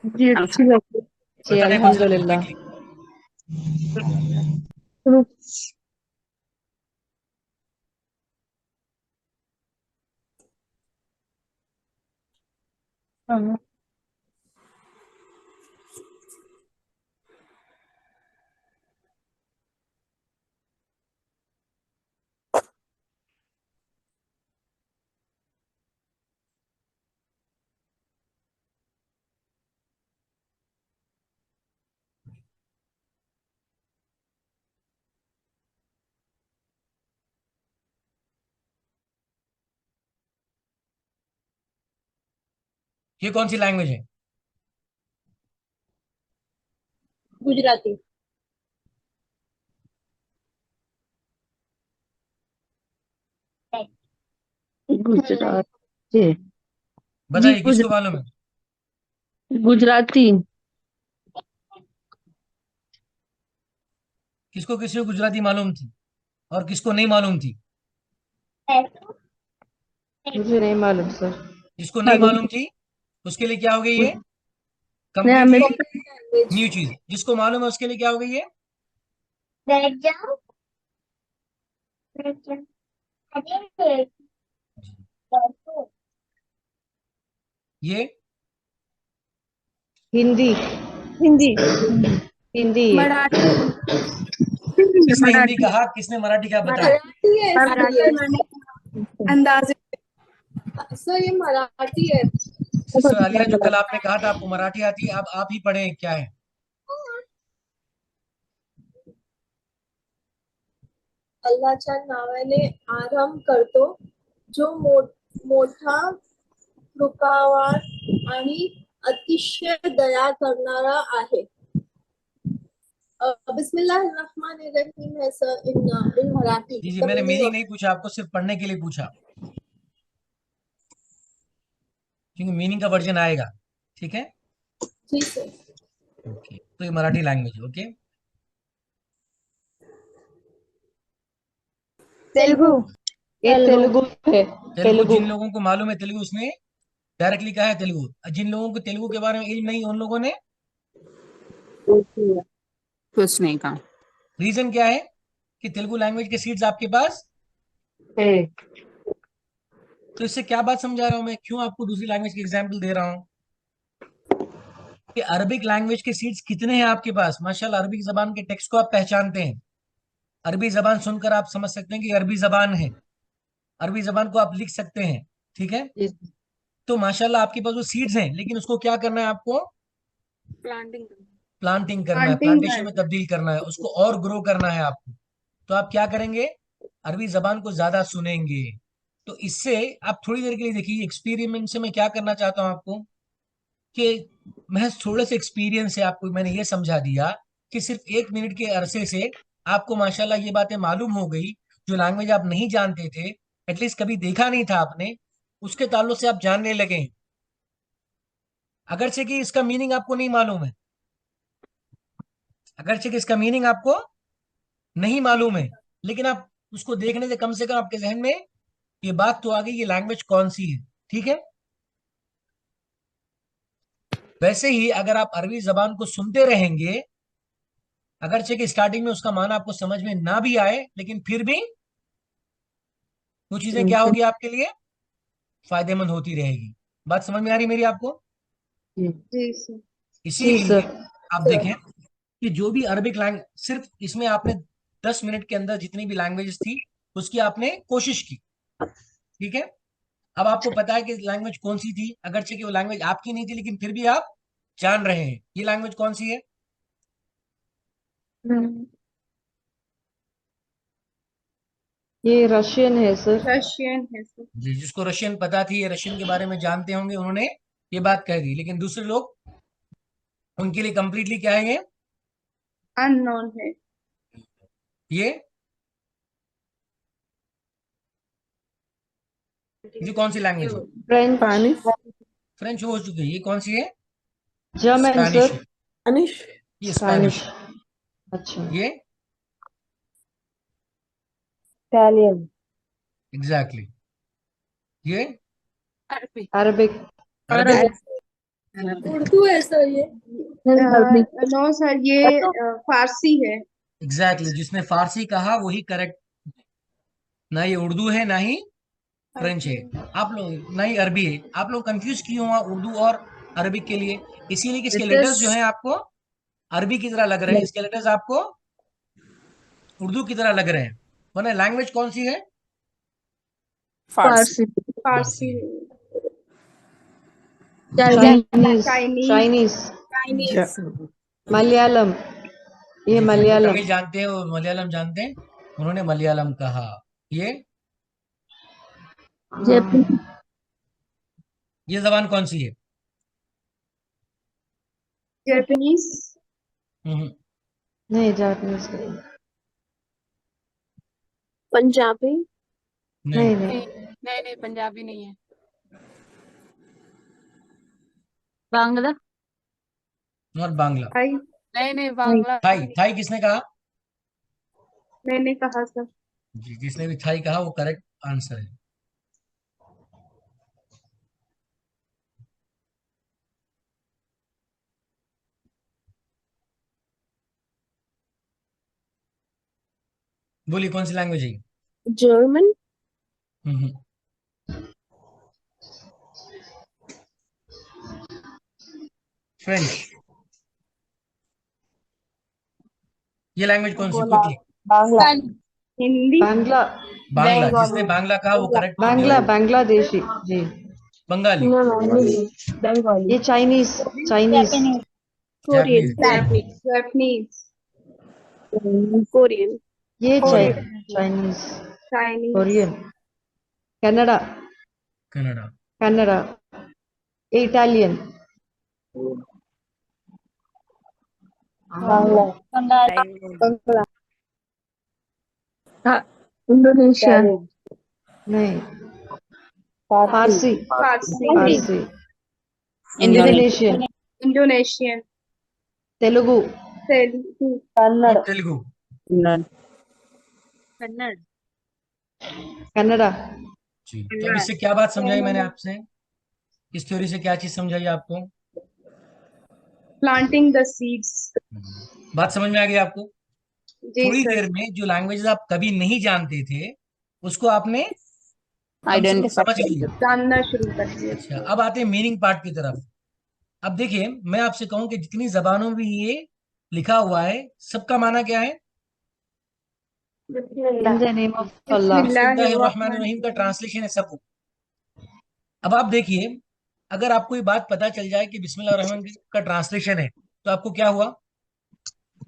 जी अच्छी लगती जी बताएं कुछ लोग अल्हम्दुलिल्लाह। क्विकली। है। ये कौन सी लैंग्वेज है? गुजराती। गुजराती। बताइए किसको मालूम है? गुजराती। किसको किसको गुजराती मालूम थी और किसको नहीं मालूम थी? मुझे नहीं मालूम सर। जिसको नहीं मालूम थी उसके लिए क्या हो गई ये? नहीं, हमें कंप्लीटली न्यू चीज। जिसको मालूम है उसके लिए क्या हो गई ये? ये हिंदी। हिंदी। हिंदी है। मराठी। किसने हिंदी कहा, किसने मराठी कहा, बताओ। मराठी है इसलिए। अंदाजे। सर ये मराठी है। सिस्टर आलिया, जो कल आपने कहा था आपको मराठी आती है, अब आप ही पढ़े क्या है? अल्लाहच्या नावाने आरंभ करतो जो मोठा कृपावान आणि अतिशय दया करणारा आहे. बिस्मिल्लाहिर्रहमानिर्रहीम है सर इन मराठी। जी मैंने मीनिंग नहीं पूछा आपको, सिर्फ पढ़ने के लिए पूछा, क्योंकि मीनिंग का वर्जन आएगा। ठीक है, जी सर। ओके। तो ये मराठी लैंग्वेज, ओके। तेलुगु। ये तेलुगु है। तेलुगु तेलुगु। जिन लोगों को मालूम है तेलुगु, उसने डायरेक्टली कहा है तेलुगु। जिन लोगों को तेलुगु के बारे में इल्म नहीं, उन लोगों ने कुछ नहीं कहा। रीजन क्या है कि तेलुगु लैंग्वेज के सीड्स आपके पास है। तो इससे क्या बात समझा रहा हूं मैं, क्यों आपको दूसरी लैंग्वेज की एग्जांपल दे रहा हूं कि अरबिक लैंग्वेज के सीड्स कितने हैं आपके पास। माशाल्लाह, अरबिक जबान के टेक्स्ट को आप पहचानते हैं। अरबी जबान सुनकर आप समझ सकते हैं कि अरबी जबान है, अरबी जबान को आप लिख सकते हैं। ठीक है, तो माशाल्लाह आपके पास वो सीड्स हैं, लेकिन उसको क्या करना है आपको? प्लांटिंग करना है, प्लांटिंग प्लांटेशन में तब्दील करना है, उसको और ग्रो करना है आपको। तो आप क्या करेंगे? अरबी जबान को ज्यादा सुनेंगे। तो इससे आप थोड़ी देर के लिए देखिए, एक्सपेरिमेंट से मैं क्या करना चाहता हूं आपको कि महज थोड़े से एक्सपीरियंस से आपको मैंने ये समझा दिया कि सिर्फ 1 मिनट के अरसे से आपको माशाल्लाह ये बातें मालूम हो गई। जो लैंग्वेज आप नहीं जानते थे, एटलीस्ट कभी देखा नहीं था आपने, उसके ताल्लुक से आप जानने लगे। अगरचे कि इसका मीनिंग आपको नहीं मालूम है, अगरचे कि इसका मीनिंग आपको नहीं मालूम है, लेकिन आप उसको देखने से कम आपके जहन में ये बात तो आ गई, ये लैंग्वेज कौन सी है। ठीक है, वैसे ही अगर आप अरबी जबान को सुनते रहेंगे, अगरचे कि स्टार्टिंग में उसका माना आपको समझ में ना भी आए, लेकिन फिर भी वो चीजें क्या होगी आपके लिए? फायदेमंद होती रहेगी। बात समझ में आ रही मेरी आपको? जी सर। जी इसीलिए सर। आप देखें कि जो भी अरबिक लैंग्वेज, सिर्फ इसमें आपने 10 मिनट के अंदर जितनी भी लैंग्वेजेस थी उसकी आपने कोशिश की। ठीक है, अब आपको पता है कि लैंग्वेज कौन सी थी, अगरचे कि वो लैंग्वेज आपकी नहीं थी, लेकिन फिर भी आप जान रहे हैं ये लैंग्वेज कौन सी है। ये रशियन है सर। रशियन है सर। जी, जिसको रशियन पता थी, ये रशियन के बारे में जानते होंगे, उन्होंने ये बात कह दी। लेकिन दूसरे लोग, उनके लिए कंप्लीटली क्या है अननोन है। ये कौन सी लैंग्वेज है? फ्रेंच। फ्रेंच हो चुकी है। ये कौन सी है? German Spanish sir. है। ये स्पेनिश। स्पेनिश। अच्छा। ये इटालियन। एग्जैक्टली ये अरबिक। अरबिक। उर्दू है सर ये। नो सर, ये फारसी है। एग्जैक्टली जिसने फारसी कहा वही करेक्ट। ना ये उर्दू है, ना ही फ्रेंच है, आप लोग ना ही अरबी है। आप लोग कंफ्यूज क्यों हुआ उर्दू और अरबिक के लिए? इसीलिए कि इसके लेटर्स जो हैं आपको अरबी की तरह लग रहे हैं, इसके लेटर्स आपको उर्दू की तरह लग रहे हैं। वरना लैंग्वेज कौन सी है? फारसी। फारसी है। चाइनीज। चाइनीज। चाइनीज। मलयालम। ये मलयालम। तमिल जानते हैं और मलयालम जानते हैं, उन्होंने मलयालम कहा। ये जबान कौन सी है? Japanese, हम्म, नहीं जापानीज नहीं पंजाबी, नहीं, नहीं नहीं पंजाबी नहीं है। बांग्ला, नॉट बांग्ला। Thai, नहीं बांग्ला थाई, थाई किसने कहा? मैंने कहा सर। जी, जिसने भी थाई कहा वो करेक्ट आंसर है। बोलिए कौन सी लैंग्वेज है? German, हम्म, फ्रेंच। ये लैंग्वेज कौन सी? क्विकली। बांग्ला हिंदी, बांग्ला बांग्ला, जिसने बांग्ला कहा वो करेक्ट बांग्ला बांग्लादेशी जी बंगाली, ये Chinese Chinese Korean, Japanese, Japanese, Korean, ये Korean, Chinese Chinese, Korean Kannada Canada, Kannada ये इटालियन बांग्ला इंडोनेशिया, नहीं Farsi Farsi, Farsi Indonesian, Indonesian Indonesian, Telugu Telugu, और तेलुगु। कन्नड़ा जी, तो अब इससे क्या बात समझाई मैंने आपसे? इस थ्योरी से क्या चीज समझाई आपको? planting the seeds. बात समझ में आ गई आपको? जी थोड़ी सर, देर में जो लैंग्वेजेस आप कभी नहीं जानते थे उसको आपने कम से कम आइडेंटिफाई समझ लिया। जानना शुरू कर दिया। अच्छा, अब आते हैं मीनिंग पार्ट की तरफ। अब देखिए, मैं आपसे कहूं कि जितनी जबानों में ये लिखा हुआ है सबका माना क्या है? इन द नेम ऑफ अल्लाह बिस्मिल्लाहिर्रहमानिर्रहीम का ट्रांसलेशन है सब। अब आप देखिए, अगर आपको ये बात पता चल जाए कि बिस्मिल्लाहिर्रहमान का ट्रांसलेशन है तो आपको क्या हुआ?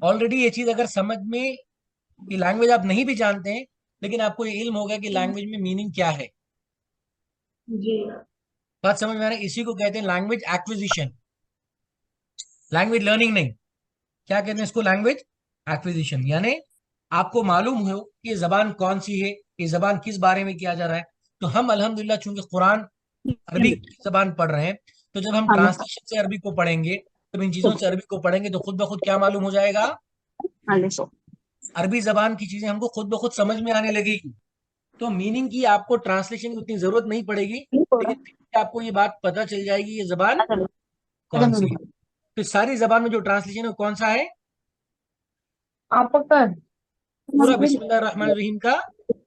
ऑलरेडी ये चीज अगर समझ में, ये लैंग्वेज आप नहीं भी जानते हैं लेकिन आपको ये इल्म होगा कि लैंग्वेज में मीनिंग क्या है। जी, बात समझ में आ रहा है? इसी को कहते हैं लैंग्वेज एक्विजिशन, लैंग्वेज लर्निंग नहीं। क्या कहते हैं इसको? Language acquisition. यानी आपको मालूम हो कि ये जबान कौन सी है, ये जबान किस बारे में किया जा रहा है। तो हम अल्हम्दुलिल्लाह चूंकि कुरान अरबी की जबान पढ़ रहे हैं, तो जब हम ट्रांसलेशन से अरबी को पढ़ेंगे, जब इन चीजों से अरबी को पढ़ेंगे तो खुद ब खुद क्या मालूम हो जाएगा? अरबी जबान की चीजें हमको खुद ब खुद समझ में आने लगेगी। तो मीनिंग की आपको ट्रांसलेशन की उतनी जरूरत नहीं पड़ेगी, लेकिन फिर भी आपको ये बात पता चल जाएगी ये जबान कौन सी है। तो सारी जबान में जो ट्रांसलेशन है वो कौन सा है? पूरा बिस्मिल्लाहिर्रहमानिर्रहीम का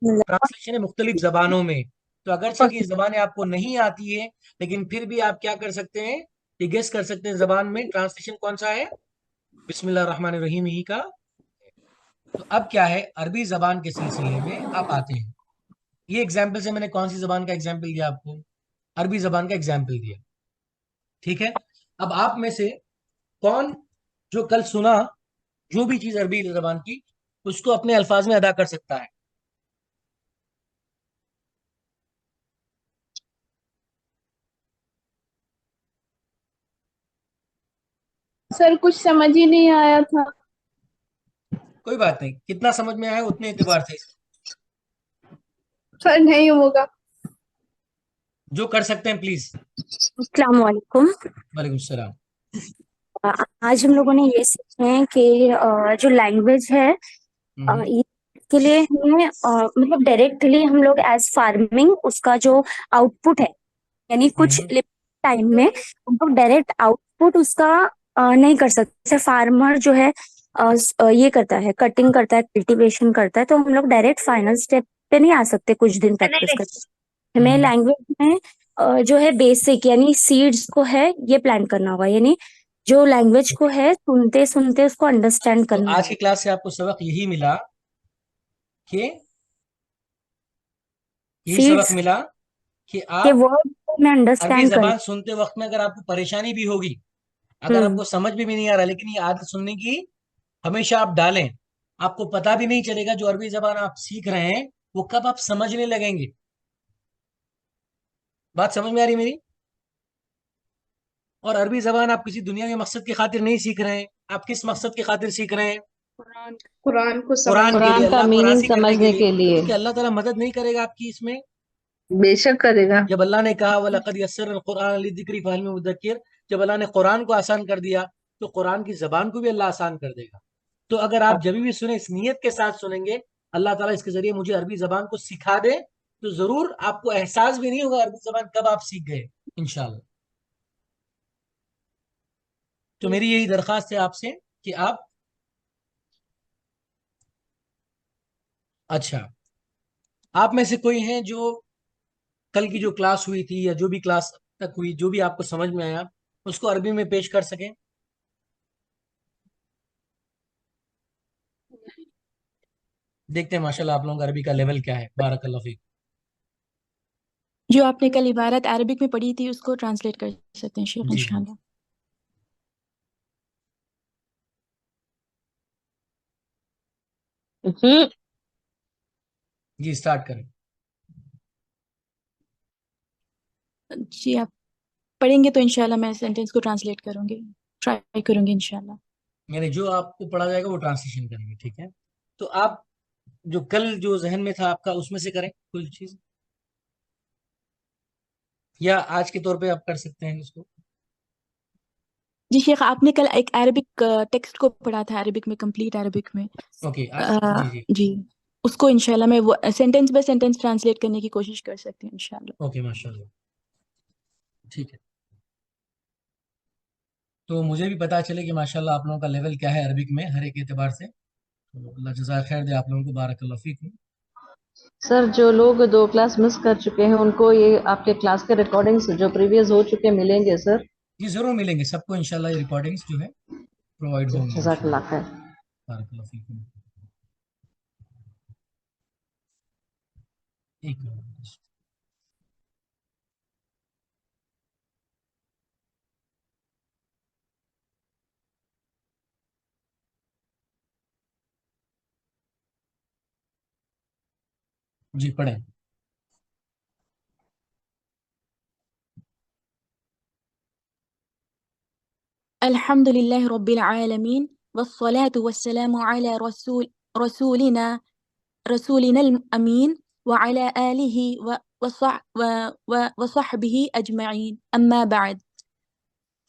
ट्रांसलेशन है मुख्तलिफ जबानों में। तो अगरचे की जबानें आपको नहीं आती है, लेकिन फिर भी आप क्या कर सकते हैं? ये गेस कर सकते हैं जबान में ट्रांसलेशन कौन सा है? बिस्मिल्लाहिर्रहमानिर्रहीम ही का। तो अब क्या है, अरबी जबान के सिलसिले में आप आते हैं। ये एग्जाम्पल से मैंने कौन सी जबान का एग्जाम्पल दिया आपको? अरबी जबान का एग्जाम्पल दिया। ठीक है, अब आप में से कौन जो कल सुना जो भी चीज अरबी जबान की, उसको अपने अल्फाज में अदा कर सकता है? सर कुछ समझ ही नहीं आया था। कोई बात नहीं, कितना समझ में आया उतने एतबार से सर नहीं होगा। जो कर सकते हैं प्लीज। अस्सलाम वालेकुम। वालेकुम सलाम। आज हम लोगों ने ये सीखे हैं कि जो लैंग्वेज है ये के लिए हमें मतलब डायरेक्टली हम लोग एज फार्मिंग उसका जो आउटपुट है, यानी कुछ टाइम में हम लोग डायरेक्ट आउटपुट उसका नहीं कर सकते। जैसे फार्मर जो है ये करता है, कटिंग करता है, कल्टीवेशन करता है, तो हम लोग डायरेक्ट फाइनल स्टेप पे नहीं आ सकते कुछ दिन प्रैक्टिस करके। हमें लैंग्वेज में जो है बेसिक यानी सीड्स को है ये प्लान करना होगा, यानी जो लैंग्वेज को है सुनते सुनते उसको अंडरस्टैंड तो करना आज की क्लास से आपको सबक यही मिला कि यही सबक सीड्स मिला कि के आप वर्ड में अरबी अंडरस्टैंड करना। जबान सुनते वक्त में अगर आपको परेशानी भी होगी, अगर आपको समझ भी नहीं आ रहा, लेकिन ये आदत सुनने की हमेशा आप डालें। आपको पता भी नहीं चलेगा जो अरबी जबान आप सीख रहे हैं वो कब आप समझने लगेंगे। बात समझ में आ रही मेरी? और अरबी जबान आप किसी दुनिया के मकसद की खातिर नहीं सीख रहे हैं, आप किस मकसद की खातिर सीख रहे हैं? कुरान कुरान को कुरान के कुरान लिए, का अल्लाह को मीनिंग राजी करने के समझने लिए। के लिए। तो क्या अल्लाह ताला मदद नहीं करेगा आपकी इसमें? बेशक करेगा। जब अल्लाह ने कहा वलक़द यस्सरनल कुरान लिज़िक्रि फहल मिन मुद्दक्किर, जब अल्लाह ने कुरान को आसान कर दिया तो कुरान की जबान को भी अल्लाह आसान कर देगा। तो अगर आप जब भी सुने इस नियत के साथ सुनेंगे अल्लाह ताला इसके जरिए मुझे अरबी जबान को सिखा दे, तो जरूर आपको एहसास भी नहीं होगा अरबी जबान कब आप सीख गए इंशाल्लाह। तो मेरी यही दरख्वास्त है आपसे कि आप, अच्छा, आप में से कोई हैं जो कल की जो क्लास हुई थी या जो भी क्लास तक हुई, जो भी आपको समझ में आया उसको अरबी में पेश कर सकें? देखते हैं माशाल्लाह आप लोगों का अरबी का लेवल क्या है। बारकल्लाह फीक। जो आपने कल इबारत अरबिक में पढ़ी थी उसको ट्रांसलेट कर सकते हैं शेख जी जी इंशाल्लाह। जी, स्टार्ट करें। जी आप पढ़ेंगे तो इंशाल्लाह मैं सेंटेंस को ट्रांसलेट करूंगी, ट्राई करूंगी इंशाल्लाह। यानी जो आपको पढ़ा जाएगा वो ट्रांसलेशन करेंगे, ठीक है? तो आप जो कल जो जहन में था आपका उसमें से करें कोई चीज, या आज के तौर पे आप कर सकते हैं इसको। जी शेख, आपने कल एक अरबिक टेक्स्ट को पढ़ा था अरबिक में, कंप्लीट अरबिक में। ओके, जी जी, जी उसको इंशाल्लाह मैं वो सेंटेंस बाय सेंटेंस ट्रांसलेट करने की कोशिश कर सकती हूँ इंशाल्लाह। ओके माशाल्लाह, ठीक है। तो मुझे भी पता चले कि माशाल्लाह आप लोगों का लेवल क्या है अरबिक में हर एक एतबार से। तो अल्लाह जज़ा खैर दे आप लोगों को, बारकल्लाह फीक। सर जो लोग 2 क्लास मिस कर चुके हैं उनको ये आपके क्लास के रिकॉर्डिंग्स जो प्रीवियस हो चुके मिलेंगे सर? जी जरूर मिलेंगे सबको इंशाल्लाह, ये रिकॉर्डिंग्स जो है प्रोवाइड होंगी इंशाल्लाह। जज़ाकल्लाह खैर। बारकल्लाह फीक। एक मिनट। जी पढ़ें। अल्हम्दुलिल्लाहि रब्बिल आलमीन वस्सलातु वस्सलामु अला रसूलिना अमीन व अला आलिहि व सहबिहि अजमईन, अम्मा बाद,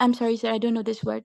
I'm sorry sir, I don't know this word.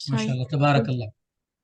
माशाल्लाह तबारकल्लाह।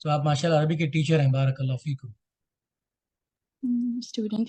तो आप माशाल्लाह अरबी के टीचर हैं, बारकल्लाह फीकुम। student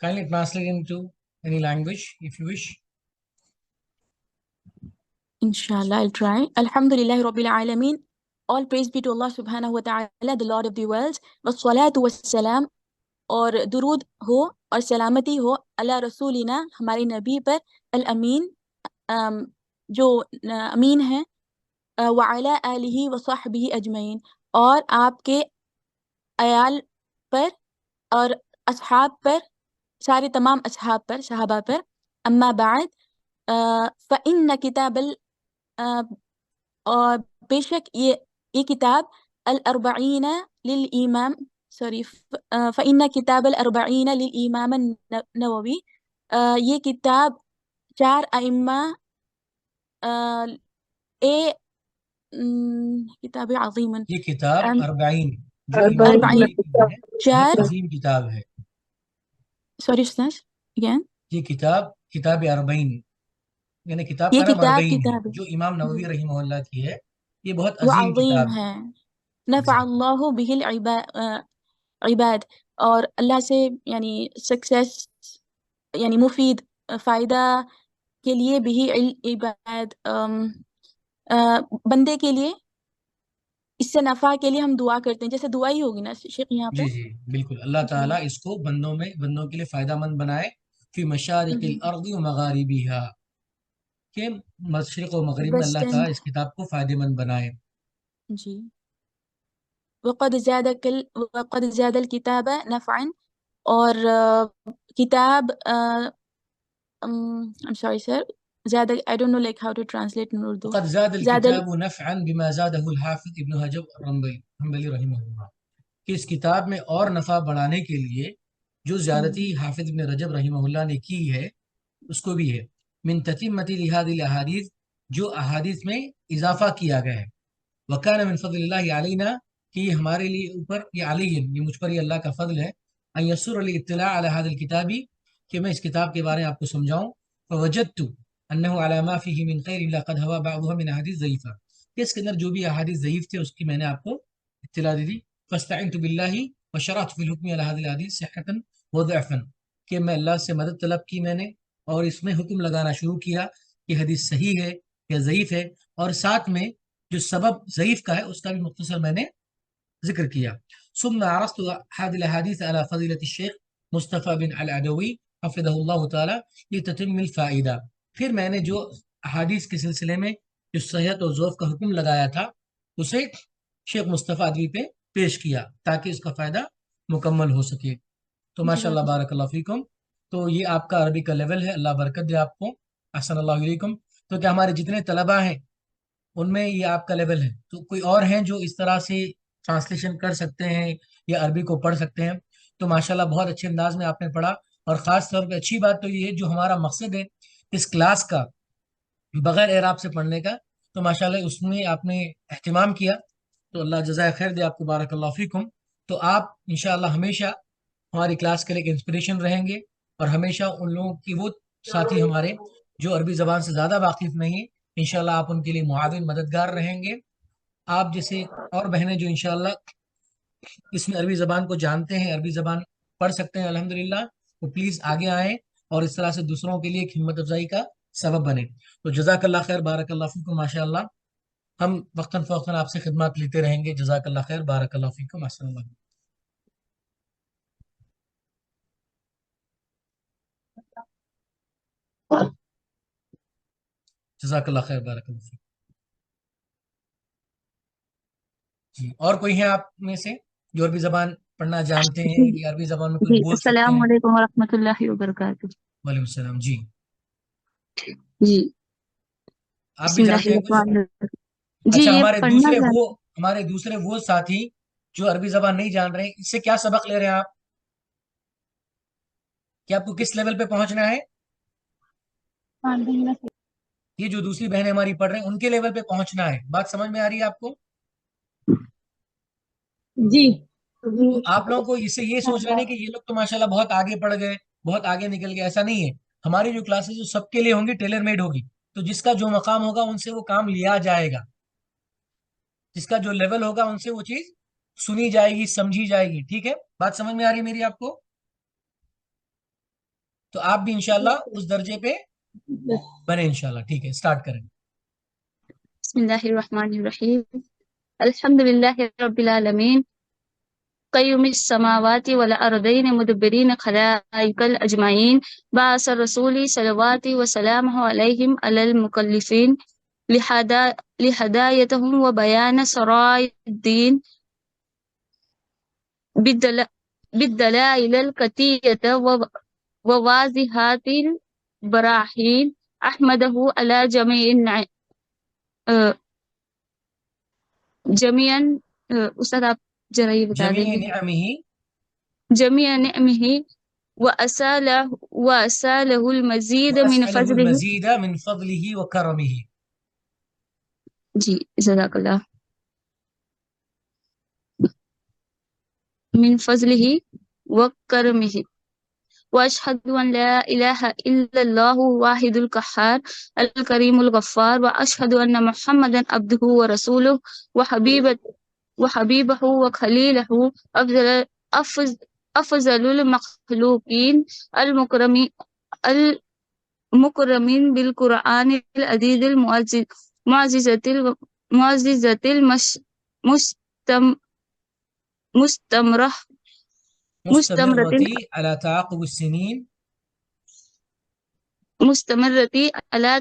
Kindly translate into any language if you wish. Inshallah, I'll try. Alhamdulillahi Rabbil Alameen. All praise be to Allah subhanahu wa ta'ala, the Lord of the worlds. Wassalatu wassalam. और दुरूद हो और सलामती हो अला रसूलिना, हमारे नबी पर, अल अमीन, जो अमीन है, व अला आलिही व सहबिही अजमईन, और आपके अयाल पर और असहाब पर, सारे तमाम असहाब पर, सहाबा पर। अम्मा बाद, फ़इन्न किताबल, और बेशक ये किताब, अल अर्बईना लिल इमाम, सॉरी, फ़इन्न किताब अल अर्बईना लिल इमाम नववी, ये किताब 4 अइम्मा, ए किताब अज़ीमन, ये किताब अम, अरबाइन जो इमाम अर्बईन, नववी की है, बहुत 4, अजीम किताब है। सॉरी स्नैश अगेन, ये किताब अरबाइन, यानी किताब ये का नाम अरबाइन है, किताब जो इमाम नववी रहिमहुल्लाह की है। ये बहुत वो अजीम अज़ीम किताब है। है। नफ़अल्लाहु बिहिल इबाद, और अल्लाह से यानी सक्सेस, यानी मुफीद, फ़ायदा के लिए, बिही इबाद, बंदे के लिए, इससे नफ़ा के लिए हम दुआ करते हैं, जैसे दुआ ही होगी ना शेख यहाँ जी पे। जी बिल्कुल, अल्लाह जी ताला इसको बंदों के लिए फायदामंद बनाए। फी मशारिकिल अर्दी व मगारिबिहा, के मशरिक व मगरिब में अल्लाह वेस्टर्न, ताला इस किताब को फायदेमंद बनाए। जी। वक़द ज़ादल किताब नफ़अन, और किताब, I'm sorry sir, ज़्यादा, I don't know like how to translate in Urdu. फ़क़द ज़ादल ज़्यादा, किताब नफ़अन बिमा ज़ादहुल हाफ़िज़ इब्न हजर हम्बली रहिमहुल्लाह, कि इस किताब में और नफ़ा बढ़ाने के लिए जो ज़्यादती हाफिज इब्न रजब रहिमहुल्लाह ने की है, उसको भी है। मिन ततिम्मति लिहादिल अहादीस, जो अहादीस में इजाफा किया गया है। वकान मिन फ़ज़लिल्लाहि अलैना, कि ये हमारे लिए ऊपर, ये अलैहिम, ये मुझ पर, ये अल्लाह का फजल है। अन यस्सुर ली इत्तिला अला हादिल किताबी, कि मैं इस किताब के बारे में आपको समझाऊं। फवजदतु अन्नहु अला मा फीही मिन खैर लक़द हवा बअदुहा मिन अहादीस ज़ईफ़ा, कि इसके अंदर जो भी अहादीस ज़ईफ़ थे उसकी मैंने आपको इत्तिला दी थी। फस्तअइनतु बिल्लाहि व शरअतु फिल हुक्मि अला हादिल हदीस सिहहतन व ज़अफ़न, कि मैं अल्लाह से मदद तलब की मैंने, और इसमें हुक्म लगाना शुरू किया कि हदीस सही है या ज़ईफ़ है, और साथ में जो सबब ज़ईफ़ का है उसका भी मुख्तसर मैंने जिक्र किया। सुम्मा अरस्तु हादिल हदीस अला फ़ज़ीलति शेख मुस्तफ़ा बिन अल अदवी हफ़िज़हुल्लाह ताला लिततिम्मिल फ़ाइदा, फिर मैंने जो अहादीस के सिलसिले में जो सहीहत और ज़ौफ़ का हुक्म लगाया था, उसे शेख मुस्तफ़ा अदवी पे पेश किया ताकि उसका फ़ायदा मुकम्मल हो सके। तो माशाअल्लाह बारकल्लाहु फ़ीकुम। तो ये आपका अरबी का लेवल है, अल्लाह बरकत दे आपको। अहसनल्लाहु इलैकुम। तो क्या हमारे जितने तलबा हैं उनमें ये आपका लेवल है, तो कोई और हैं जो इस तरह से ट्रांसलेशन कर सकते हैं या अरबी को पढ़ सकते हैं? तो माशाल्लाह बहुत अच्छे अंदाज में आपने पढ़ा, और ख़ास तौर पे अच्छी बात तो ये है, जो हमारा मकसद है इस क्लास का बगैर एराब से पढ़ने का, तो माशाल्लाह उसमें आपने एहतिमाम किया। तो अल्लाह जज़ाय खैर दे आपको, बारकल्लाहु फ़ीकुम। तो आप इंशाअल्लाह हमेशा हमारी क्लास के लिए एक इंस्पिरेशन रहेंगे, और हमेशा उन लोगों की, वो साथी हमारे जो अरबी ज़बान से ज़्यादा वाकिफ़ नहीं है, इंशाअल्लाह आप उनके लिए मुआविन मददगार रहेंगे। आप जैसे और बहनें जो इंशाअल्लाह इसमें अरबी ज़बान को जानते हैं, अरबी ज़बान पढ़ सकते हैं अल्हम्दुलिल्लाह, वो प्लीज़ आगे आएँ और इस तरह से दूसरों के लिए एक हिम्मत अफजाई का सबब बने। तो जज़ाकल्लाह खैर, बारकल्लाह फ़ीकुम, माशाअल्लाह। हम वक्तन फ़वक्तन आपसे खिदमत लेते रहेंगे। जज़ाकल्लाह खैर, बारकल्लाह फ़ीकुम, अस्सलाम वालेकुम। जज़ाकल्लाह खैर, बारकल्लाह फ़ीकुम। जी, और कोई है आप में से जो अरबी ज़बान पढ़ना जानते हैं या अरबी ज़बान में कुछ जी, बोल सकते अस्सलाम हैं? वालेकुम वरहमतुल्लाहि वबरकातुह। वालेकुम सलाम। जी, जी, आप भी जानते हैं कुछ? बिस्मिल्लाहिर्रहमानिर्रहीम। जी, अच्छा, ये पढ़ना हमारे दूसरे वो साथी जो अरबी ज़बान नहीं जान रहे हैं, इससे क्या सबक ले रहे हैं आप? कि आपको किस लेवल पे पहुंचना है? ये जो दूसरी बहनें हमारी पढ़ रहे हैं उनके लेवल पे पहुंचना है। बात समझ में आ रही है आपको? जी। तो आप लोगों को इससे ये सोच रहे हैं कि ये लोग तो माशाल्लाह बहुत आगे पढ़ गए, बहुत आगे निकल गए, ऐसा नहीं है। हमारी जो क्लासेस जो सबके लिए होंगी, टेलर मेड होगी। तो जिसका जो मकाम होगा उनसे वो काम लिया जाएगा, जिसका जो लेवल होगा उनसे वो चीज सुनी जाएगी, समझी जाएगी। ठीक है, बात समझ में आ रही है मेरी आपको? तो आप भी इंशाल्लाह उस दर्जे पे बने इंशाल्लाह। ठीक है, स्टार्ट करें। बिस्मिल्लाहिर्रहमानिर्रहीम अल्हम्दुलिल्लाहि रब्बिल आलमीन क़य्युमिस समावाति वल अर्दैन मुदब्बिरीन खलाइकल अजमाइन बाअस रसूली सलवाति व सलामुहु अलैहिम अलल मुकल्लिफीन लिहदा लिहदायतहुम व बयान सराइद्दीन बिद्दला बिद्दलाइल कतियत व वाज़िहातिल बराहीन अहमदहु अला जमीअन उस्ताद आप जरा ये बता जमीअ देंगे निअमिही जमीअ निअमिही व असालहुल मजीद मिन वअसअलहुल फज़लिही मज़ीद मिन फ़ज़लिही व करमिही। जी जज़ाकल्लाह मिन फज़लिही व करमिही वअशहदु अन ला इलाहा इल्लल्लाहु वाहिदुल कहार अल करीमुल गफ्फार व अशहदु अन्ना मुहम्मदन अब्दुहु व रसूलुहु व हबीबहु व खलीलहु अफज़लुल मखलूकीन अल मुकरमीन बिल कुरआनिल अज़ीज़िल मुअज़्ज़िज़तिल मुस्तम मुस्तमरह मुस्तमरतिन मुस्तमिर्रती अला ताक़ुबिस सिनीन मुस्तमरती अला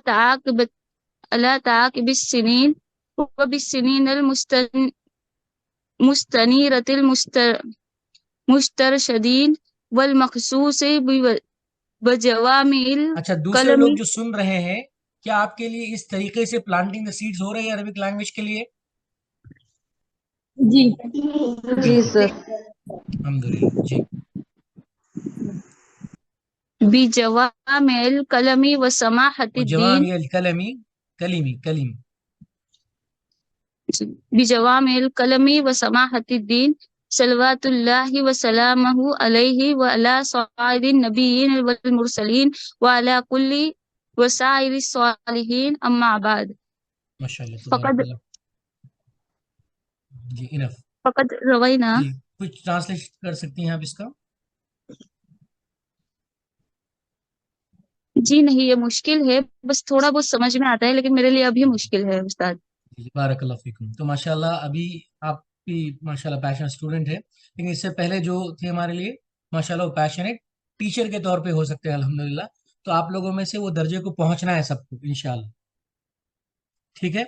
ताक़िबिस सिनीन व बिस सिनीनल मुस्तनीरतिल मुस्तरशदीन वल मखसूस बजवामिल अच्छा, दूसरे कलमी लोग जो सुन रहे हैं, क्या आपके लिए इस तरीके से प्लांटिंग द सीड्स हो रही है अरबिक लैंग्वेज के लिए? जी सर। अल्हम्दुलिल्लाह जी। बिजवामिल कलमी व समाहतिद्दीन जवामिअल कलमी कलीमी कलीम बिजवामिल कलमी व समाहतिद्दीन सलवातुल्लाहि व सलामुहु अलैहि व अला साइरिन नबिय्यिन वल मुरसलीन व अला कुल्ली व साइरिस सालिहीन अम्मा बाद माशाअल्लाह फकद तबारकल्लाह। जी इनफ। फकद रवैना जी कुछ ट्रांसलेट कर सकती हैं आप इसका? जी नहीं ये मुश्किल है बस थोड़ा बहुत समझ में आता है लेकिन मेरे लिए अभी मुश्किल है उस्ताद जी बारकल्लाह फीकुम। तो माशाल्लाह अभी आपकी माशाल्लाह पैशनेट स्टूडेंट है, लेकिन इससे पहले जो थे हमारे लिए माशाल्लाह वो पैशनेट टीचर के तौर पे हो सकते हैं अल्हम्दुलिल्लाह। तो आप लोगों में से वो दर्जे को पहुंचना है सबको इंशाल्लाह, ठीक है।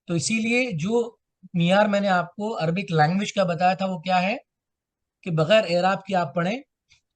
तो इसीलिए जो मियार मैंने आपको अरबिक लैंग्वेज का बताया था वो क्या है कि बगैर एराब के आप पढ़ें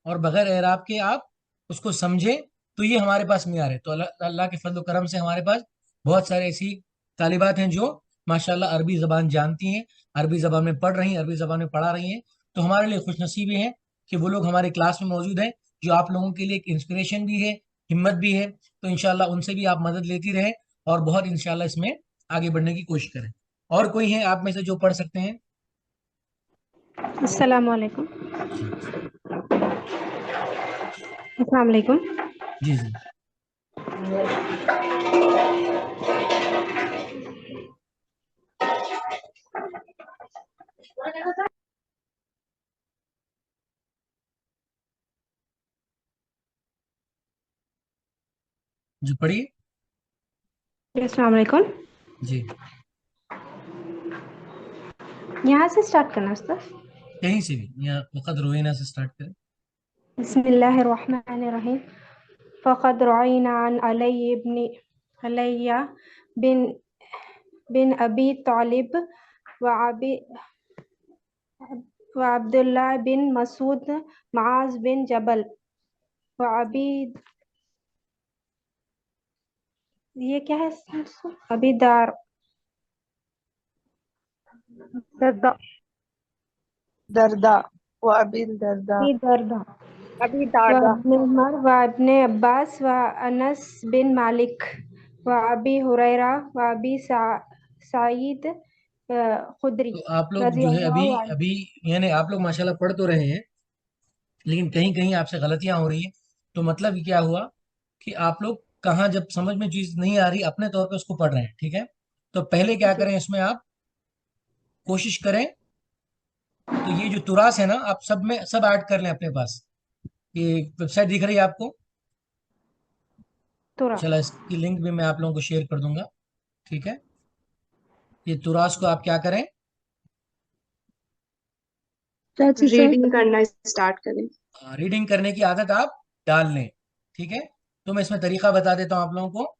और बगैर एराब के आप उसको समझें, तो ये हमारे पास मियार है। तो अल्लाह अल्लाह के फजल करम से हमारे पास बहुत सारे ऐसी तालिबात हैं जो माशाल्लाह अरबी ज़बान जानती हैं, अरबी ज़बान में पढ़ रही हैं, अरबी ज़बान में पढ़ा रही हैं। तो हमारे लिए खुशनसीबी है कि वो लोग हमारे क्लास में मौजूद हैं, जो आप लोगों के लिए एक इंस्पिरेशन भी है, हिम्मत भी है। तो इंशाल्लाह उनसे भी आप मदद लेती रहें और बहुत इंशाल्लाह इसमें आगे बढ़ने की कोशिश करें। और कोई है आप में से जो पढ़ सकते हैं? अस्सलाम वालेकुम। जी अस्सलाम वालेकुम। जी जी जी पढ़िए। अस्सलाम वालेकुम। जी यहाँ से स्टार्ट करना उस्ताद। कहीं से भी, या वक़द रोइना से स्टार्ट करें। बिस्मिल्लाहिर्रहमानिर्रहीम। फ़क़द रअयना अन अलिय्या बिन अबी तालिब व अब्दुल्लाह बिन मसूद मुआज़ बिन जबल व ये क्या है अबी दर्दा दर्दा व अबी दर्दा दर्दा अबी व दारदा इब्न उमर व इब्न अब्बास व अनस बिन मालिक व अबी हुरैरा व अबी सईद खुदरी तो आप लोग रज़ी जो है अभी अल्लाहु अन्हु। अभी यानी आप लोग माशाल्लाह पढ़ तो रहे हैं, लेकिन कहीं कहीं आपसे गलतियां हो रही है। तो मतलब क्या हुआ कि आप लोग कहाँ जब समझ में चीज नहीं आ रही अपने तौर पे उसको पढ़ रहे हैं, ठीक है। तो पहले क्या जी करें, इसमें आप कोशिश करें, तो ये जो तुरास है ना आप सब में सब ऐड कर लें अपने पास। ये वेबसाइट दिख रही है आपको? तुरा चला इसकी लिंक भी मैं आप लोगों को शेयर कर दूंगा, ठीक है। ये तुरास को आप क्या करें, चाची सर रीडिंग करना स्टार्ट करें। रीडिंग करने की आदत आप डाल लें। ठीक है, तो मैं इसमें तरीका बता देता हूं आप लोगों को।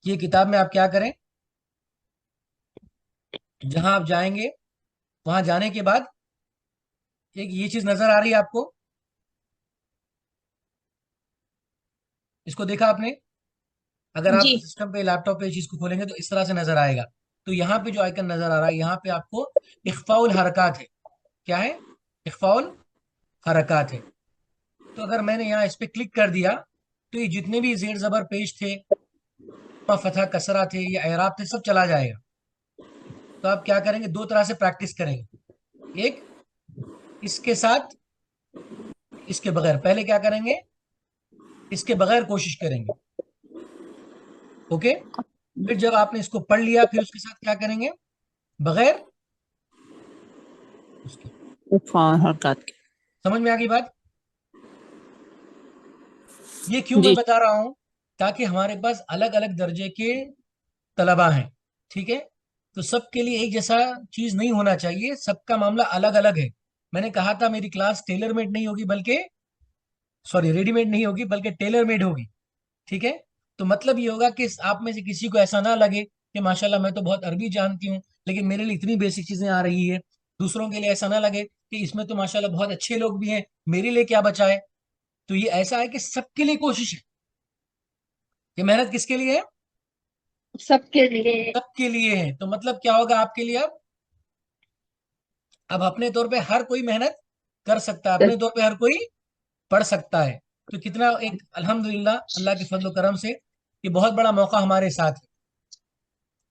ये किताब में आप क्या करें, जहां आप जाएंगे वहां जाने के बाद एक ये चीज नजर आ रही है आपको, इसको देखा आपने? अगर आप जी सिस्टम पे लैपटॉप पे इस चीज को खोलेंगे तो इस तरह से नजर आएगा। तो यहाँ पे जो आइकन नजर आ रहा है, यहाँ पे आपको इख्फाउल हरकत है। क्या है? इख्फाउल हरकत है। तो अगर मैंने यहाँ इस पे क्लिक कर दिया तो ये जितने भी जेर जबर पेश थे, फतह कसरा थे या एराब थे, सब चला जाएगा। तो आप क्या करेंगे, दो तरह से प्रैक्टिस करेंगे। एक, इसके साथ, इसके बगैर। पहले क्या करेंगे, इसके बगैर कोशिश करेंगे। ओके, फिर जब आपने इसको पढ़ लिया फिर उसके साथ क्या करेंगे, बगैर उसके। समझ में आ गई बात? ये क्यों मैं जी बता रहा हूं, ताकि हमारे पास अलग अलग दर्जे के तलबा हैं। ठीक है, तो सबके लिए एक जैसा चीज नहीं होना चाहिए, सबका मामला अलग अलग है। मैंने कहा था मेरी क्लास टेलर मेड नहीं होगी, बल्कि सॉरी रेडीमेड नहीं होगी, बल्कि टेलर मेड होगी। ठीक है, तो मतलब ये होगा कि आप में से किसी को ऐसा ना लगे कि माशाल्लाह मैं तो बहुत अरबी जानती हूँ लेकिन मेरे लिए इतनी बेसिक चीजें आ रही है। दूसरों के लिए ऐसा ना लगे कि इसमें तो माशाल्लाह बहुत अच्छे लोग भी हैं, मेरे लिए क्या बचा है। तो ये ऐसा है कि सबके लिए कोशिश है। ये मेहनत किसके लिए है? सबके लिए। सबके लिए है। तो मतलब क्या होगा आपके लिए, अब अपने तौर पे हर कोई मेहनत कर सकता है, अपने तौर पे हर कोई पढ़ सकता है। तो कितना एक अल्हम्दुलिल्लाह, अल्लाह के फजल करम से ये बहुत बड़ा मौका हमारे साथ है।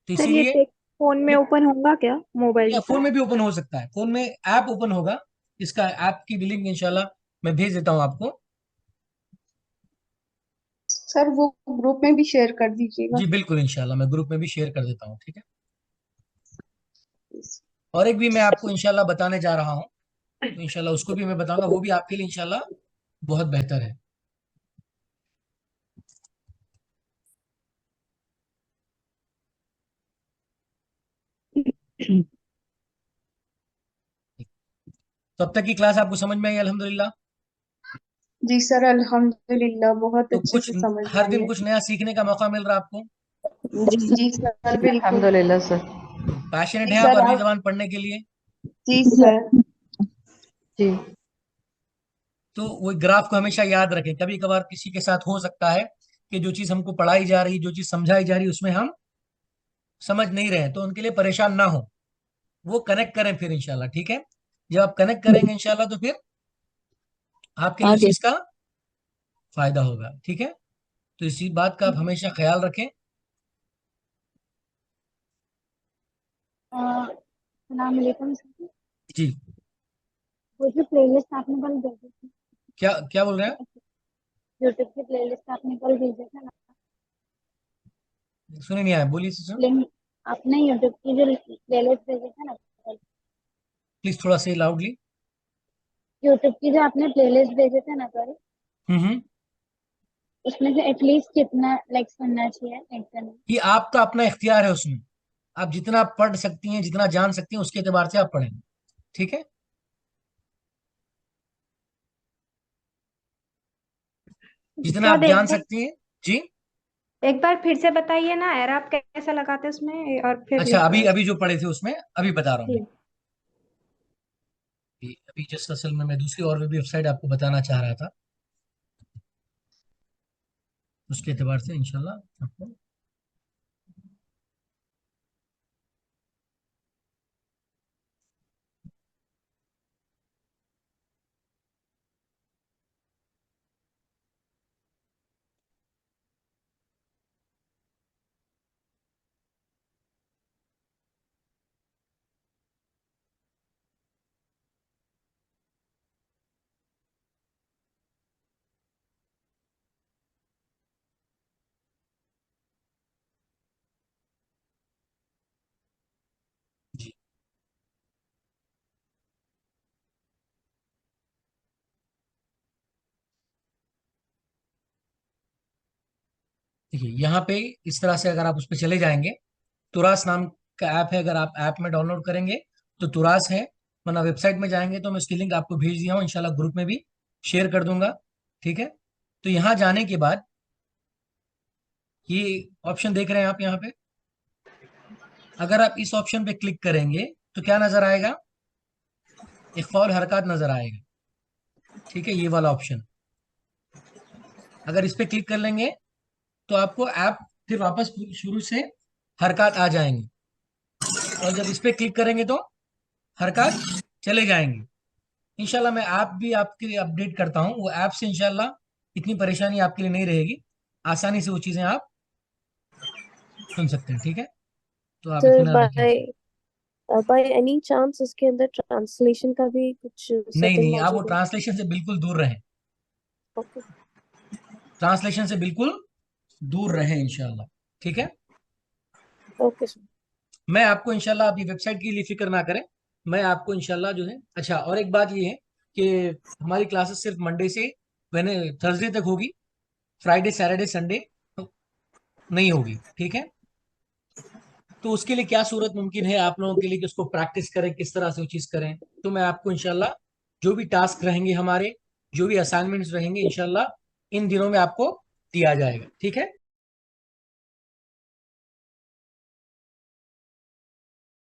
तो सर ये इसीलिए टेक्स्ट फोन में ओपन होगा क्या, मोबाइल या का? फोन में भी ओपन हो सकता है, फोन में ऐप ओपन होगा। इसका ऐप की भी लिंक इंशाल्लाह मैं भेज देता हूँ आपको। सर वो ग्रुप में भी शेयर कर दीजिएगा। जी बिल्कुल, इंशाल्लाह मैं ग्रुप में भी शेयर कर देता हूँ। ठीक है, और एक भी मैं आपको इंशाल्लाह बताने जा रहा हूँ, तो इंशाल्लाह उसको भी मैं बताऊंगा, वो भी आपके लिए इंशाल्लाह बहुत बेहतर है। तो अब तक की क्लास आपको समझ में आई अल्हम्दुलिल्लाह? जी सर, अल्हम्दुलिल्लाह बहुत तो अच्छे कुछ से समझ में हर आई दिन है। कुछ नया सीखने का मौका मिल रहा है आपको। जी सर, बिल्कुल। अल्हम्दुलिल्लाह सर। तो पैशनेट जी हैं आप सर अरबी आप। जबान पढ़ने के लिए? जी सर। जी तो वो ग्राफ को हमेशा याद रखें। कभी कभार किसी के साथ हो सकता है कि जो चीज हमको पढ़ाई जा रही, जो चीज समझाई जा रही, उसमें हम समझ नहीं रहे हैं, तो उनके लिए परेशान ना हो, वो कनेक्ट करें फिर इंशाल्लाह। ठीक है, जब आप कनेक्ट करेंगे इंशाल्लाह तो फिर आपके लिए उस आगे चीज का फायदा होगा। ठीक है, तो इसी बात का आप हमेशा ख्याल रखें। सलाम अलैकुम सर। जी, वो जो प्लेलिस्ट आपने कल भेजी थी, क्या क्या बोल रहे हैं? यूट्यूब की प्लेलिस्ट आपने कल भेजी थी ना, सुने नहीं आया, बोलिए सिस्टर। लिंक आपने यूट्यूब की जो प्लेलिस्ट भेजी थी ना कल, प्लीज थोड़ा से लाउडली। यूट्यूब की जो आपने प्लेलिस्ट भेजे थे ना कल, हम्म। उसमें से एटलीस्ट कितना लाइक सुनना चाहिए एक दिन में? ये आपका अपना इख्तियार है, उसमें आप जितना पढ़ सकती हैं, जितना जान सकती हैं, उसके एतबार से आप पढ़ें। ठीक है, जितना आप उस्ताद जान सकती हैं। जी, एक बार फिर से बताइए ना, एराब कैसा लगाते हैं उसमें, और फिर अच्छा, अभी अभी जो पढ़े थे उसमें अभी बता रहा हूँ मैं। जी। अभी जस्ट असल में मैं दूसरी और भी वेबसाइट आपको बताना चाह रहा था, उसके एतबार से इंशाल्लाह आपको। जी, देखिए यहाँ पे इस तरह से अगर आप उस पर चले जाएंगे, तुरास नाम का ऐप है, अगर आप ऐप में डाउनलोड करेंगे तो तुरास है, वरना वेबसाइट में जाएंगे तो मैं उसकी लिंक आपको भेज दिया हूँ, इंशाल्लाह ग्रुप में भी शेयर कर दूंगा। ठीक है, तो यहाँ जाने के बाद ये ऑप्शन देख रहे हैं आप यहाँ पे, अगर आप इस ऑप्शन पे क्लिक करेंगे तो क्या नजर आएगा, इख्फा हरकत नजर आएगा। ठीक है, ये वाला ऑप्शन अगर इस पे क्लिक कर लेंगे तो आपको ऐप फिर वापस शुरू से हरकत आ जाएंगे, और जब इस पे क्लिक करेंगे तो हरकत चले जाएंगे। इंशाल्लाह मैं ऐप भी आपके लिए अपडेट करता हूँ, वो ऐप से इंशाल्लाह इतनी परेशानी आपके लिए नहीं रहेगी, आसानी से वो चीजें आप सुन सकते हैं। ठीक है, तो आप सर इत्मीनान रखिए। बाय एनी चांस इसके अंदर ट्रांसलेशन का भी कुछ नहीं सेटिंग नहीं, आप वो मौजूद है? ट्रांसलेशन से बिल्कुल दूर रहें, ओके ट्रांसलेशन से बिल्कुल दूर रहें इंशाल्लाह। ठीक है, ओके सर। मैं आपको इंशाल्लाह अपनी वेबसाइट के लिए फिक्र ना करें, मैं आपको इंशाल्लाह जो है, अच्छा और एक बात ये है कि हमारी क्लासेस सिर्फ मंडे से थर्सडे तक होगी, फ्राइडे सैटरडे संडे नहीं होगी। ठीक है, तो उसके लिए क्या सूरत मुमकिन है आप लोगों के लिए कि उसको प्रैक्टिस करें, किस तरह से वो चीज़ करें, तो मैं आपको इंशाल्लाह जो भी टास्क रहेंगे हमारे, जो भी असाइनमेंट्स रहेंगे इंशाल्लाह इन दिनों में आपको दिया जाएगा। ठीक है,